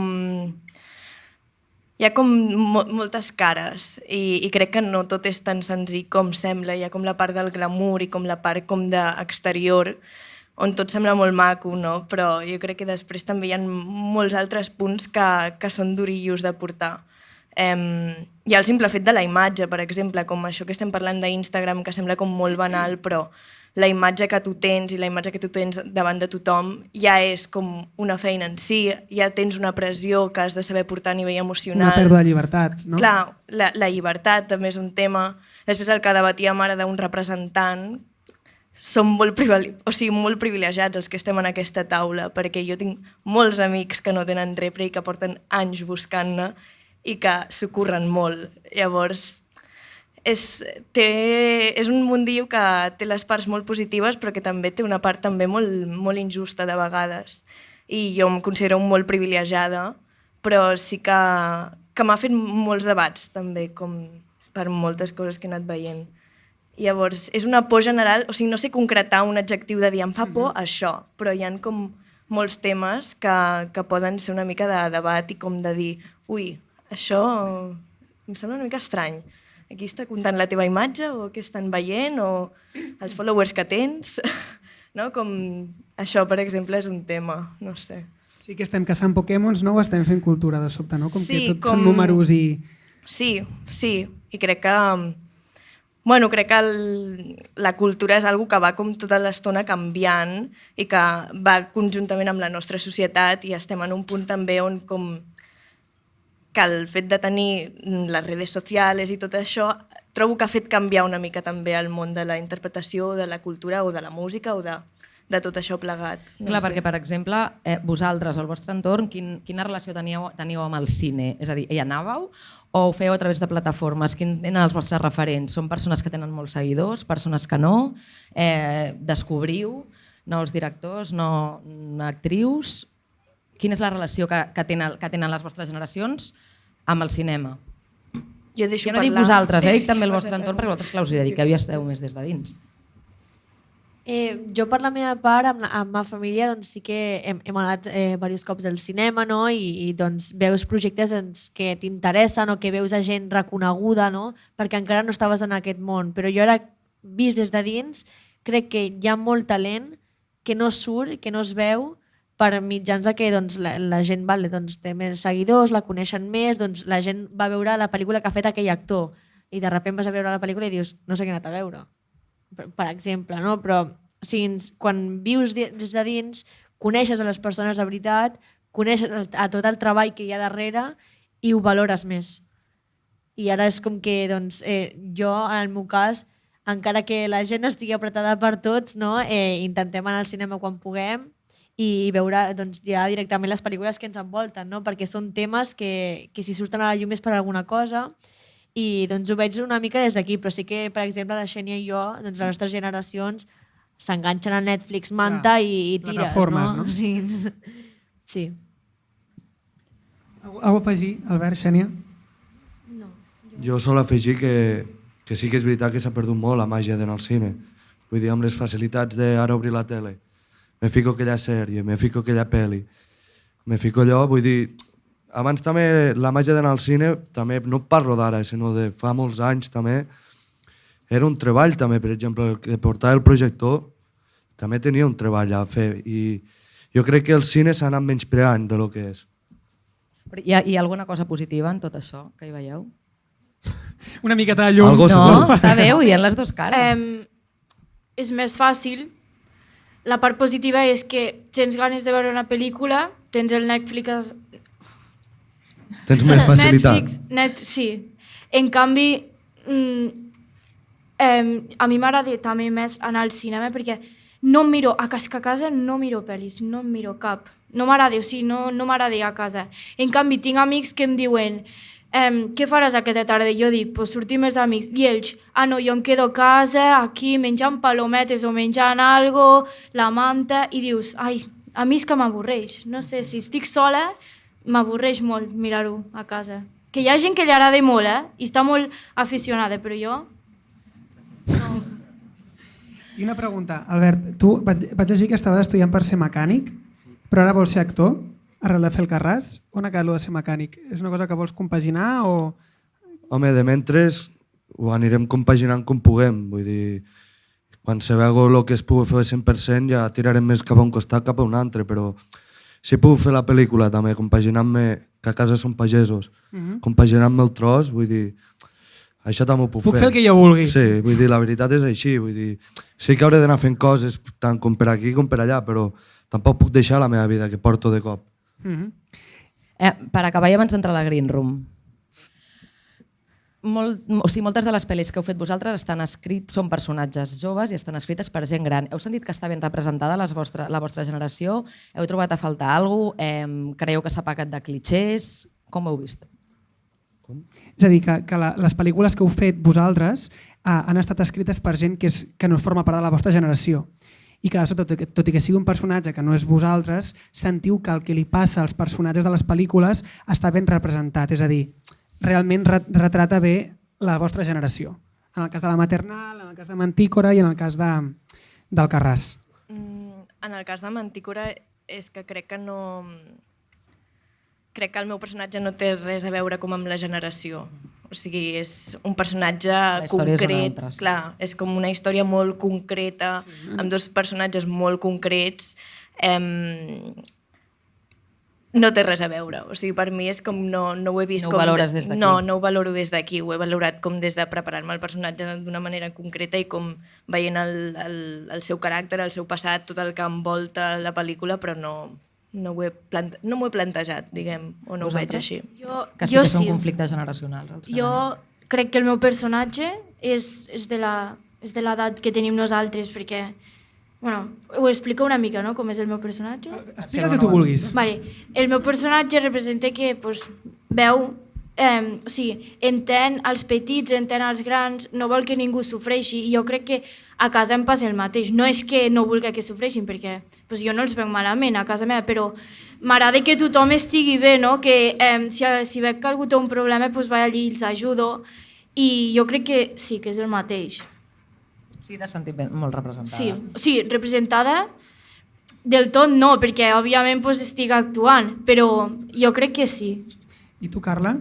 moltes cares i crec que no tot és tan senzill com sembla, hi ha com la part del glamour i com la part com d'exterior, on tot sembla molt maco, no? Però jo crec que després també hi ha molts altres punts que són durillos de portar. Hi ha el simple fet de la imatge, per exemple, com això que estem parlant d'Instagram, que sembla com molt banal, però la imatge que tu tens i la imatge que tu tens davant de tothom ja és com una feina en si, ja tens una pressió que has de saber portar a nivell emocional. Una pèrdua de llibertat, no? Clar, la llibertat també és un tema. Després el que debatíem ara d'un representant, som molt privilegiats els que estem en aquesta taula, perquè jo tinc molts amics que no tenen repre i que porten anys buscant-ne i que s'ho curren molt. Llavors, és un mundillo que té les parts molt positives però que també té una part també molt injusta de vegades, i jo em considero molt privilegiada, però sí que m'ha fet molts debats també, com per moltes coses que he anat veient. Llavors, és una por general, o sigui, no sé concretar un adjectiu de dir em fa por això, però hi ha com molts temes que poden ser una mica de debat i com de dir, ui, això em sembla una mica estrany. Aquí està comptant la teva imatge o què estan veient o els followers que tens. No? Com això, per exemple, és un tema, no sé. Sí que estem caçant Pokémons, no? O estem fent cultura de sobte, no? Com que tots són números i... Sí, i crec que... Bueno, crec que la cultura és algo que va com tota l'estona canviant i que va conjuntament amb la nostra societat, i estem en un punt també on com que el fet de tenir les redes socials i tot això trobo que ha fet canviar una mica també el món de la interpretació, de la cultura o de la música o de tot això plegat. Clar, perquè, per exemple, vosaltres, al vostre entorn, quina relació teníeu amb el cine? És a dir, hi anàveu o ho fèieu a través de plataformes? Quins eren els vostres referents? Són persones que tenen molts seguidors, persones que no? Descobriu nous directors, actrius? Quina és la relació que tenen les vostres generacions amb el cinema? Jo no dic vosaltres, dic també el vostre entorn, perquè vosaltres, clar, us hi dediqueu i esteu més des de dins. Jo per la meva part, amb la meva família, doncs sí que hem anat diversos cops al cinema, no? I doncs veus projectes que t'interessen o que veus a gent reconeguda, no? Perquè encara no estaves en aquest món. Però jo ara, vist des de dins, crec que hi ha molt talent que no surt, que no es veu, per mitjans de que doncs, la gent té més seguidors, la coneixen més, doncs, la gent va veure la pel·lícula que ha fet aquell actor i de sobte vas a veure la pel·lícula i dius no sé què he anat a veure, per exemple, no? Però o sigui, quan vius des de dins coneixes a les persones de veritat, coneixes a tot el treball que hi ha darrere i ho valores més. I ara és com que doncs, jo, en el meu cas, encara que la gent estigui apretada per tots, no? Intentem anar al cinema quan puguem i veure doncs, ja directament les pel·lícules que ens envolten, no? Perquè són temes que si surten a la llum és per alguna cosa, i doncs, ho veig una mica des d'aquí, però sí que, per exemple, la Xènia i jo, doncs, les nostres generacions, s'enganxen a Netflix, manta i tires. Plataformes, no? Sí. Algú a afegir, Albert, Xènia? No. Jo sol afegir que sí que és veritat que s'ha perdut molt la màgia d'anar al cine. Vull dir, amb les facilitats d'ara obrir la tele, me fico aquella sèrie, me fico aquella pel·li, me fico allò, vull dir, abans també la màgia d'anar al cine, també no parlo d'ara, sinó de fa molts anys també, era un treball també, per exemple, de portar el projector, també tenia un treball a fer, i jo crec que el cine s'ha anat menyspreant de lo que és. Hi ha alguna cosa positiva en tot això que hi veieu? Una miqueta de llum. No, està bé, hi ha les dues cares. És més fàcil. La part positiva és que tens ganes de veure una pel·lícula, tens el Netflix... Tens més facilitat. Sí. En canvi, a mi m'agrada també més anar al cinema perquè no em miro a casa, no miro pel·lis, no em miro cap. No m'agrada, o sigui, no m'agrada a casa. En canvi, tinc amics que em diuen què faràs aquesta tarda? I jo dic, pues sortim els amics. I ells, no, jo em quedo a casa, aquí, menjant palometes o menjant algo, la manta, i dius, ai, a mi és que m'avorreix. No sé, si estic sola, m'avorreix molt mirar-ho a casa. Que hi ha gent que li agrada molt, i està molt aficionada, però jo... No. I una pregunta, Albert, tu vaig llegir que estaves estudiant per ser mecànic, però ara vols ser actor? Arrel de fer el Carràs? On ha quedat de ser mecànic? És una cosa que vols compaginar o...? Home, de mentres ho anirem compaginant com puguem. Vull dir, quan se veu el que es pugui fer 100% ja tirarem més cap a un costat cap a un altre, però si puc fer la pel·lícula també compaginant-me que a casa són pagesos, compaginant-me el tros, vull dir, això també ho puc fer. Puc fer el que jo vulgui. Sí, vull dir, la veritat és així, vull dir, sí que hauré d'anar fent coses tant com per aquí com per allà, però tampoc puc deixar la meva vida que porto de cop. Per acabar, i abans d'entrar a la Green Room, moltes de les pel·lis que heu fet vosaltres són personatges joves i estan escrites per gent gran. Heu sentit que està ben representada la vostra generació? Heu trobat a faltar alguna cosa? Creieu que s'ha pecat de clichés? Com ho heu vist? És a dir, que les pel·lícules que heu fet vosaltres han estat escrites per gent que no forma part de la vostra generació i que, tot i que sigui un personatge que no és vosaltres, sentiu que el que li passa als personatges de les pel·lícules està ben representat. És a dir, realment retrata bé la vostra generació. En el cas de la Maternal, en el cas de Mantícora i en el cas del Carràs. En el cas de Mantícora és que crec que no... Crec que el meu personatge no té res a veure com amb la generació. O sigui, és un personatge concret. Clar, és com una història molt concreta, amb dos personatges molt concrets. No té res a veure. O sigui, per mi és com no ho he vist... No ho valores des d'aquí. No ho valoro des d'aquí. Ho he valorat com des de preparar-me el personatge d'una manera concreta i com veient el seu caràcter, el seu passat, tot el que envolta la pel·lícula, però no m'ho he plantejat, diguem, o no ho veig així. Que sí que són conflictes generacionals. Jo crec que el meu personatge és de l'edat que tenim nosaltres, perquè ho explico una mica, no?, com és el meu personatge. Explica el que tu vulguis. Vale. El meu personatge representa que veu, entén els petits, entén els grans, no vol que ningú sofreixi, i jo crec que a casa em passa el mateix. No és que no vulgui que sofreixin, perquè jo no els veig malament a casa meva, però m'agrada que tothom estigui bé, no? Que si veig que algú té un problema, vaig allí i els ajudo, i jo crec que sí, que és el mateix. Sí, t'has sentit molt representada. Sí, representada del tot no, perquè òbviament estic actuant, però jo crec que sí. I tu, Carla?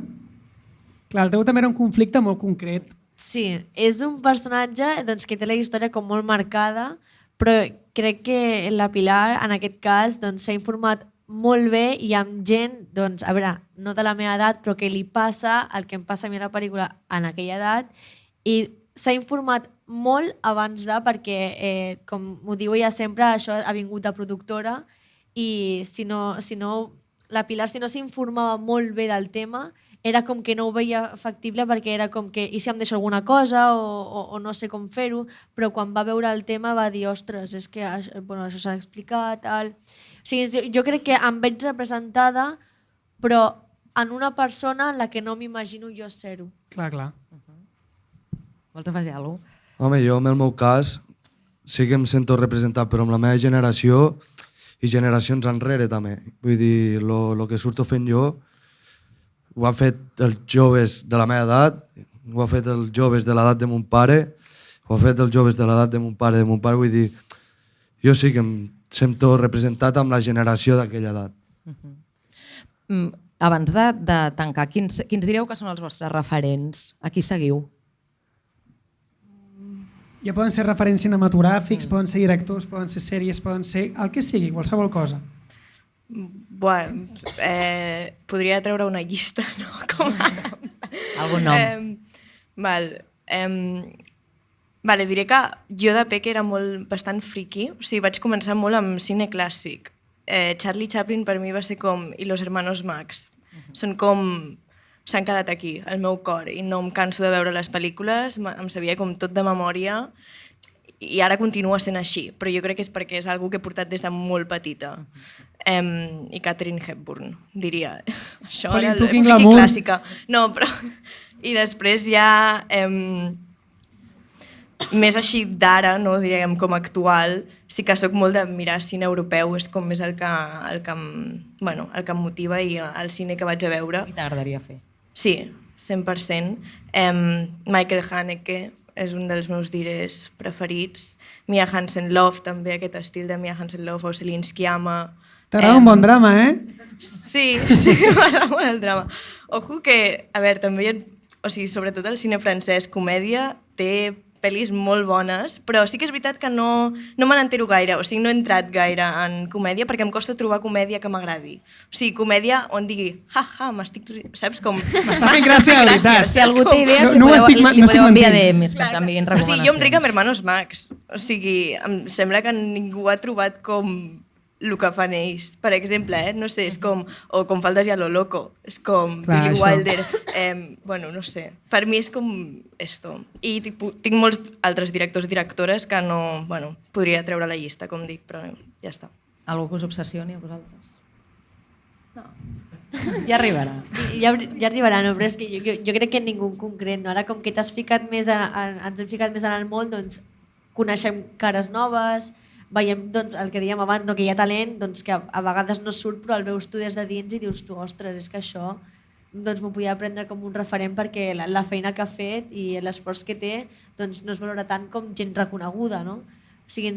Clar, el teu també era un conflicte molt concret. Sí, és un personatge que té la història com molt marcada, però crec que la Pilar, en aquest cas, s'ha informat molt bé i amb gent, a veure, no de la meva edat, però que li passa el que em passa a mi a la pel·lícula en aquella edat, i s'ha informat molt abans perquè, com m'ho diu ella sempre, això ha vingut de productora, i si no la Pilar, si no s'informava molt bé del tema, era com que no ho veia factible, perquè era com que, i si em deixo alguna cosa o no sé com fer-ho, però quan va veure el tema va dir, ostres, és que això s'ha d'explicar, tal... O sigui, jo crec que em veig representada, però en una persona en la que no m'imagino jo ser-ho. Clar. Vols afegir alguna cosa? Home, jo, en el meu cas, sí que em sento representat, però amb la meva generació i generacions enrere també. Vull dir, el que surto fent jo ho han fet els joves de la meva edat, ho han fet els joves de l'edat de mon pare, ho han fet els joves de l'edat de mon pare, vull dir, jo sí que em sento representat amb la generació d'aquella edat. Abans de tancar, quins direu que són els vostres referents? A qui seguiu? Ja poden ser referents cinematogràfics, poden ser directors, poden ser sèries, poden ser el que sigui, qualsevol cosa. Bueno, podria treure una llista, no? Algun nom. Vale, diré que jo de peque era bastant friki, o sigui, vaig començar molt amb cine clàssic. Charlie Chaplin per mi va ser com i los hermanos Max. Són com... s'han quedat aquí, al meu cor, i no em canso de veure les pel·lícules, em sabia com tot de memòria, i ara continua sent així, però jo crec que és perquè és algo que he portat des de molt petita. I Katharine Hepburn, diria. Això era la friki clàssica. No, però... I després ja... més així d'ara, no, diríem com actual, sí que soc molt de mirar cine europeu, és com més el que em motiva i el cine que vaig a veure. I t'agradaria fer? Sí, 100%. Michael Haneke és un dels meus dires preferits. Mia Hansen-Løf, també, aquest estil de Mia Hansen-Løf o Céline Sciamma. T'agrada un bon drama, Sí, m'agrada molt el drama. Ojo que, a veure, també, o sigui, sobretot el cine francès, comèdia, té pel·lis molt bones, però sí que és veritat que no me n'entero gaire, o sigui, no he entrat gaire en comèdia perquè em costa trobar comèdia que m'agradi. O sigui, comèdia on digui, m'estic... Saps com... M'està fent gràcia, de veritat. Si algú té idees, li podeu enviar DMs que canviïn recomanacions. O sigui, jo em ric amb Hermanos Max. O sigui, em sembla que ningú ha trobat com el que fan ells, per exemple, no sé, és com, o com Faldes i a lo loco, és com Billy Wilder, bueno, no sé, per mi és com esto. I tinc molts altres directors i directores que no, bueno, podria treure la llista, com dic, però ja està. Algú que us obsessioni a vosaltres? No. Ja arribarà. Ja arribarà, no? Però és que jo crec que ningú en concret, no? Ara com que t'has ficat més, ens hem ficat més en el món, doncs coneixem cares noves, veiem doncs, el que dèiem abans, no, que hi ha talent doncs, que a vegades no surt però el veus tu des de dins i dius tu, ostres, és que això doncs, m'ho podia prendre com un referent perquè la feina que ha fet i l'esforç que té doncs, no es valora tant com gent reconeguda, no? O sigui,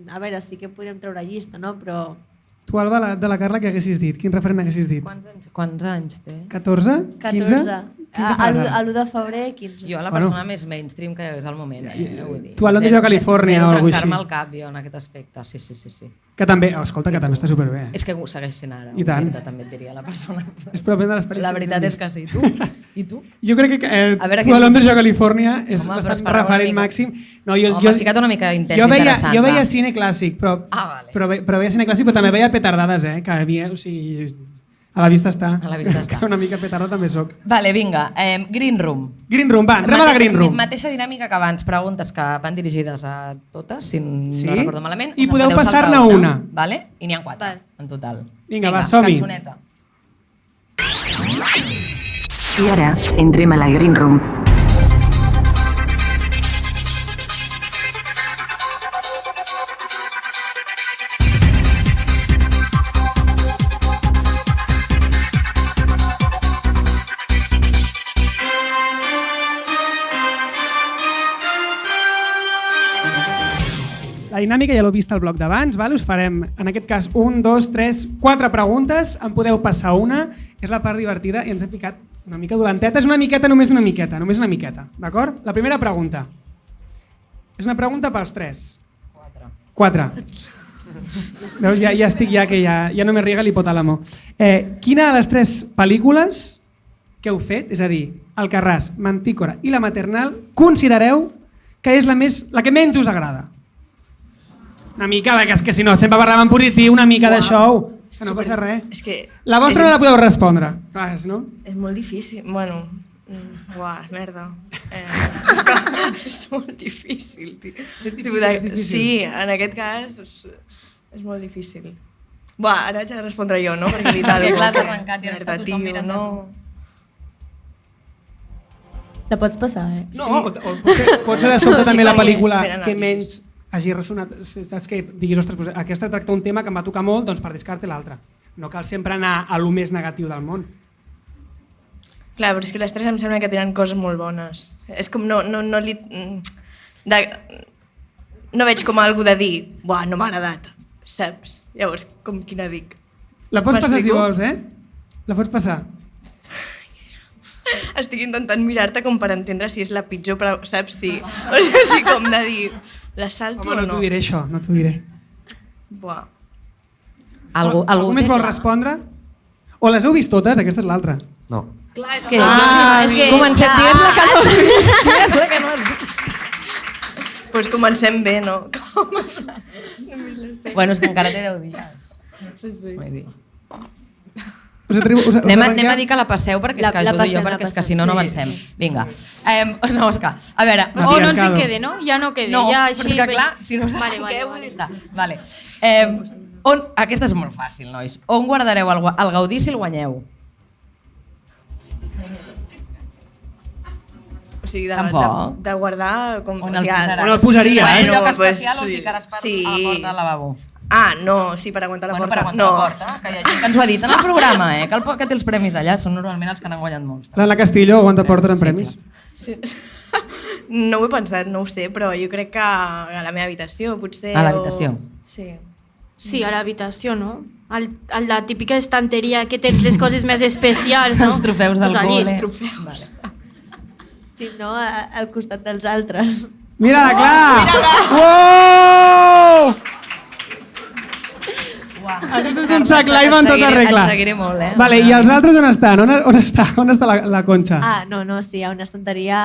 a veure, sí que podríem treure llista, no? Però... Tu, Alba, de la Carla, què haguessis dit? Quin referent haguessis dit? Quants anys té? 14? 15? A l'1 de febrer, 15. Jo, la persona més mainstream que hi hagués al moment. Vull dir. Tu a Londres o a Califòrnia o alguna cosa així. Trencar-me el cap jo en aquest aspecte, sí. Que també, escolta, que també està superbé. És que ho segueix sent ara. I tant. També et diria la persona. És pròpia de les pel·lícules. La veritat és que sí. Tu? I tu? Jo crec que tu a Londres o a Califòrnia és bastant referent màxim. No, m'ha ficat una mica intens, interessant. Jo veia cine clàssic, però veia cine clàssic, però també veia petardades, que havia, o sigui... A la vista està. A la vista està. Que una mica petarda també soc. Vale, vinga. Green Room. Green Room, va, entrem a la Green Room. Mateixa dinàmica que abans, preguntes que van dirigides a totes, si no recordo malament. I podeu passar-ne una. Vale? I n'hi ha 4, en total. Vinga, va, som-hi. Cançoneta. I ara, entrem a la Green Room. La dinàmica ja l'heu vist al bloc d'abans, us farem, en aquest cas, 1, 2, 3, 4 preguntes, en podeu passar una, és la part divertida i ens hem ficat una mica dolentetes, només una miqueta, d'acord? La primera pregunta. És una pregunta pels 3. 4. Veus, ja estic, que ja no me riega l'hipotàlamo. Quina de les 3 pel·lícules que heu fet, és a dir, Alcarràs, Mantícora i La Maternal, considereu que és la que menys us agrada? Una mica, perquè és que si no sempre parlem en positiu, una mica de show, que no passa res. És que la vostra no la podeu respondre, no? És molt difícil, bueno, merda. És molt difícil, tio. Sí, en aquest cas és molt difícil. Ara haig de respondre jo, no? Perquè clar, t'has arrencat i ara està tothom mirant de tu. La pots passar, No, pot ser de sobte també la pel·lícula que menys hagi ressonat, saps que diguis, ostres, aquesta tracta un tema que em va tocar molt, doncs per descarte l'altra. No cal sempre anar a lo més negatiu del món. Clar, però és que les 3 em sembla que tenen coses molt bones. És com no veig com algú de dir, no m'ha agradat, saps? Llavors, com quina dic? La pots passar si vols, La pots passar. Estic intentant mirar-te com per entendre si és la pitjor, saps? Sí. O sigui, com de dir, la salto o no? Home, no t'ho diré això, no t'ho diré. Algú més vol respondre? O les heu vist totes? Aquesta és l'altra. No. Clar, és que comencem, digues la que no has vist. Doncs comencem bé, no? Bueno, és que encara té 10 dies. Sí. Anem a dir que la passeu perquè és que ajudo jo, perquè és que si no avancem. Vinga. No, és que, a veure... O no ens en quede, no? Ja no quede. No, però és que clar, si no sabeu què heu dit. Vale. Aquesta és molt fàcil, nois. On guardareu el Gaudí si el guanyeu? O sigui, de guardar... On el posaria? En un lloc especial o ficaràs a la porta del lavabo? No, sí, per aguantar la porta. Per aguantar la porta, que hi ha gent que ens ho ha dit en el programa, que té els premis allà, són normalment els que n'han guanyat molts. La Castillo aguanta portes en premis? Sí. No ho he pensat, no ho sé, però jo crec que a la meva habitació, potser... A l'habitació? Sí, a l'habitació, no? A la típica estanteria que tens les coses més especials, no? Els trofeus del col·le. Els trofeus. Sí, no, al costat dels altres. Mira-la, clar! Mira-la! Uou! Aquest és un sac live en tota regla. Et seguiré molt, Vale, i els altres on estan? On està la Conxa? No, sí, hi ha una estanteria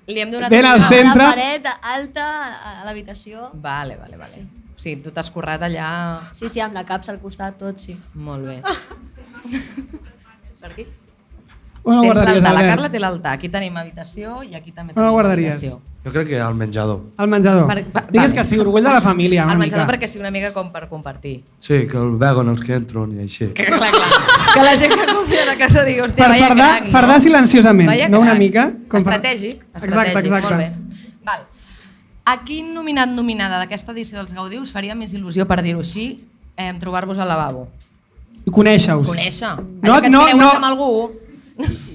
Li hem donat ben al centre. una paret alta a l'habitació. Vale. O sigui, tu t'has currat allà... Sí, amb la capsa al costat, tot, sí. Molt bé. Per aquí? On el Tens guardaries, l'altar, la Albert? Carla té l'altar. Aquí tenim habitació i aquí també On el tenim guardaries? habitació. Jo crec que al menjador. Al menjador. Digues que sí, orgull de la família, una Al mica. menjador perquè sigui una mica com per compartir. Sí, que el veuen els que entren i així. Que la gent que confia a casa digui, hòstia, Per vaya crac, no? fardar silenciosament, Vaya no una crac. mica. Estratègic, Exacte. molt bé. Val. A quin nominada d'aquesta edició dels Gaudí us faria més il·lusió, per dir-ho així, trobar-vos al lavabo? I conèixer-us. Conèixer. Allò que et creues amb algú...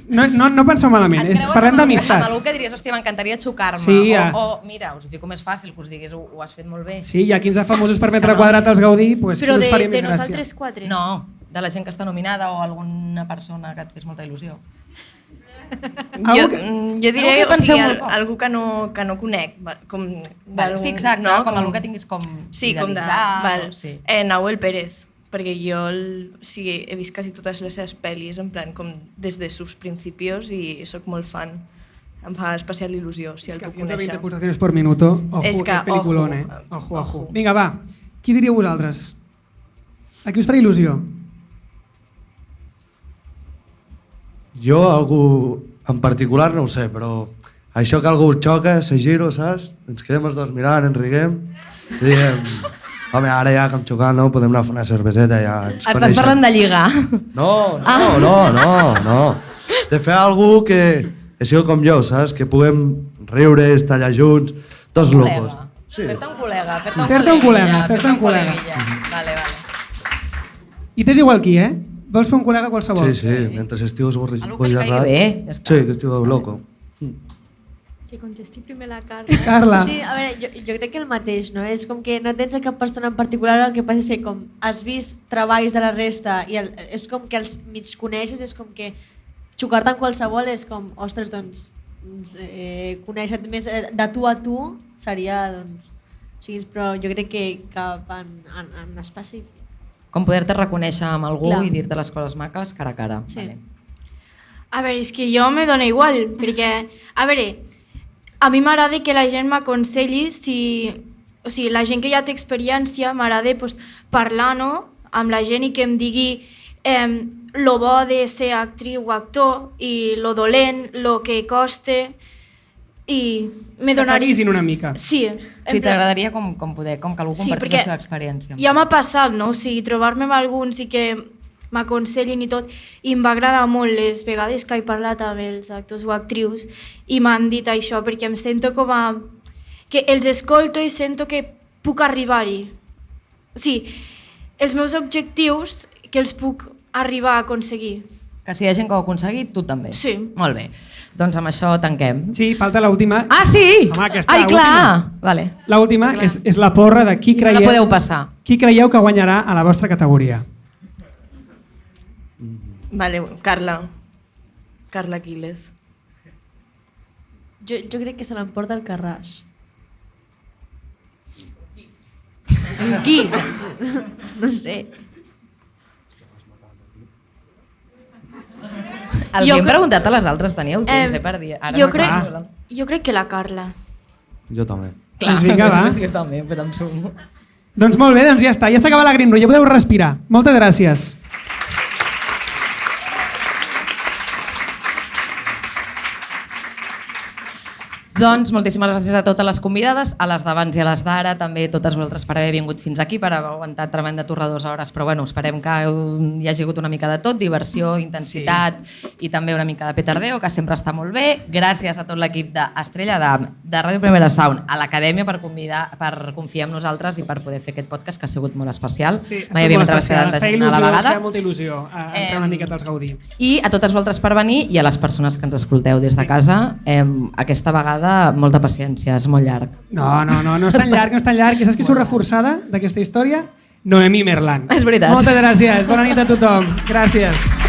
No penseu malament, parlem d'amistat. Amb algú que diries, hòstia, m'encantaria xocar-me. Sí, o, mira, us ho fico més fàcil, que us digués, ho has fet molt bé. Sí, hi ha 15 famosos per metre quadrat als Gaudí, doncs Però que us faria de més gràcia. nosaltres quatre. No, de la gent que està nominada o alguna persona que et fes molta il·lusió. Jo diré, Algú que penseu molt algú que no conec. Com sí, exacte, no? com algú que tinguis com sí, idealitzat. Val. Sí. Nahuel Pérez, perquè jo he vist quasi totes les seves pel·lis, en plan, com des de sus principios, i sóc molt fan. Em fa especial il·lusió, si el puc conèixer. 120 pulsaciones por minuto. Ojo, És que, aquest peliculón, ojo. Ojo. Vinga, va. Qui diríeu vosaltres? A qui us farà il·lusió? Jo, algú en particular no ho sé, però això que algú xoca, se giro, saps? Ens quedem els dos mirant, ens riguem i diem, home, ara ja que hem xocat, no? Podem anar a fer una cerveseta, ja ens Estàs coneixem. parlant de lligar. No. De fer algú que sigui com jo, saps? Que puguem riure, estar allà junts, dos locos. Sí. Fer-te un col·lega. Fer-te un col·lega. Vale. I t'és igual qui, eh? Vols fer un col·lega qualsevol? Sí, mentre estigues Algú que li caigui bé, ja està. Sí, que estigueu loco. Que contesti primer la Carla. Carla. Sí, a veure, jo crec que el mateix, no? És com que no tens a cap persona en particular, el que passa és que com has vist treballs de la resta i és com que els mig coneixes, és com que xocar-te amb qualsevol és com, ostres, doncs, conèixer més de tu a tu seria, doncs, sí, però jo crec que cap en específic. Com poder-te reconèixer amb algú Clar. i dir-te les coses maques cara a cara. Sí. Vale. A veure, és que jo me dona igual, perquè, a veure, a mi m'agrada que la gent m'aconselli, o sigui, la gent que ja té experiència, m'agrada pues, parlar amb la gent i que em digui lo bo de ser actriu o actor i lo dolent, lo que costa, i me donaria... T'avisin una mica. Sí. Sí, t'agradaria com que algú compartís la seva experiència. Ja m'ha passat, no? O sigui, trobar-me amb alguns i que m'aconsellin i tot, i em va agradar molt les vegades que he parlat amb els actors o actrius i m'han dit això, perquè em sento com a... que els escolto i sento que puc arribar-hi. O sigui, els meus objectius que els puc arribar a aconseguir. Que si hi ha gent que ho ha aconseguit, tu també. Sí. Molt bé. Doncs amb això tanquem. Sí, falta l'última. Ah, sí? Home, aquesta, Ai, clar! l'última. Vale. L'última és la porra de qui I no la creieu... podeu passar. Qui creieu que guanyarà a la vostra categoria? Vale, Carla Quílez. Jo crec que se l'emporta el Carràs. Qui? No sé. Els hem preguntat a les altres, teníeu temps per dir. Jo crec que la Carla. Jo també. Clar, Doncs vinga, va. jo també, però em sumo. Doncs molt bé, doncs ja està. Ja s'acaba la Green Room, ja podeu respirar. Moltes gràcies. Doncs moltíssimes gràcies a totes les convidades, a les d'abans i a les d'ara, també totes vosaltres per haver vingut fins aquí, per haver aguantat tremenda torra 2 hores, però bueno, esperem que hi hagi hagut una mica de tot, diversió, intensitat i també una mica de petardeo, que sempre està molt bé. Gràcies a tot l'equip d'Estrella, de Ràdio Primera Sound, a l'Acadèmia per confiar en nosaltres i per poder fer aquest podcast, que ha sigut molt especial. Mai havíem treballat tanta gent a la vegada. Ens feia molta il·lusió entrar una miqueta als Gaudí. I a totes vosaltres per venir i a les persones que ens escolteu des de casa, aquesta vegada molta paciència, és molt llarg. No és tan llarg, no és tan llarg. I saps qui surt reforçada d'aquesta història? Noemí Merlan. És veritat. Moltes gràcies, bona nit a tothom. Gràcies.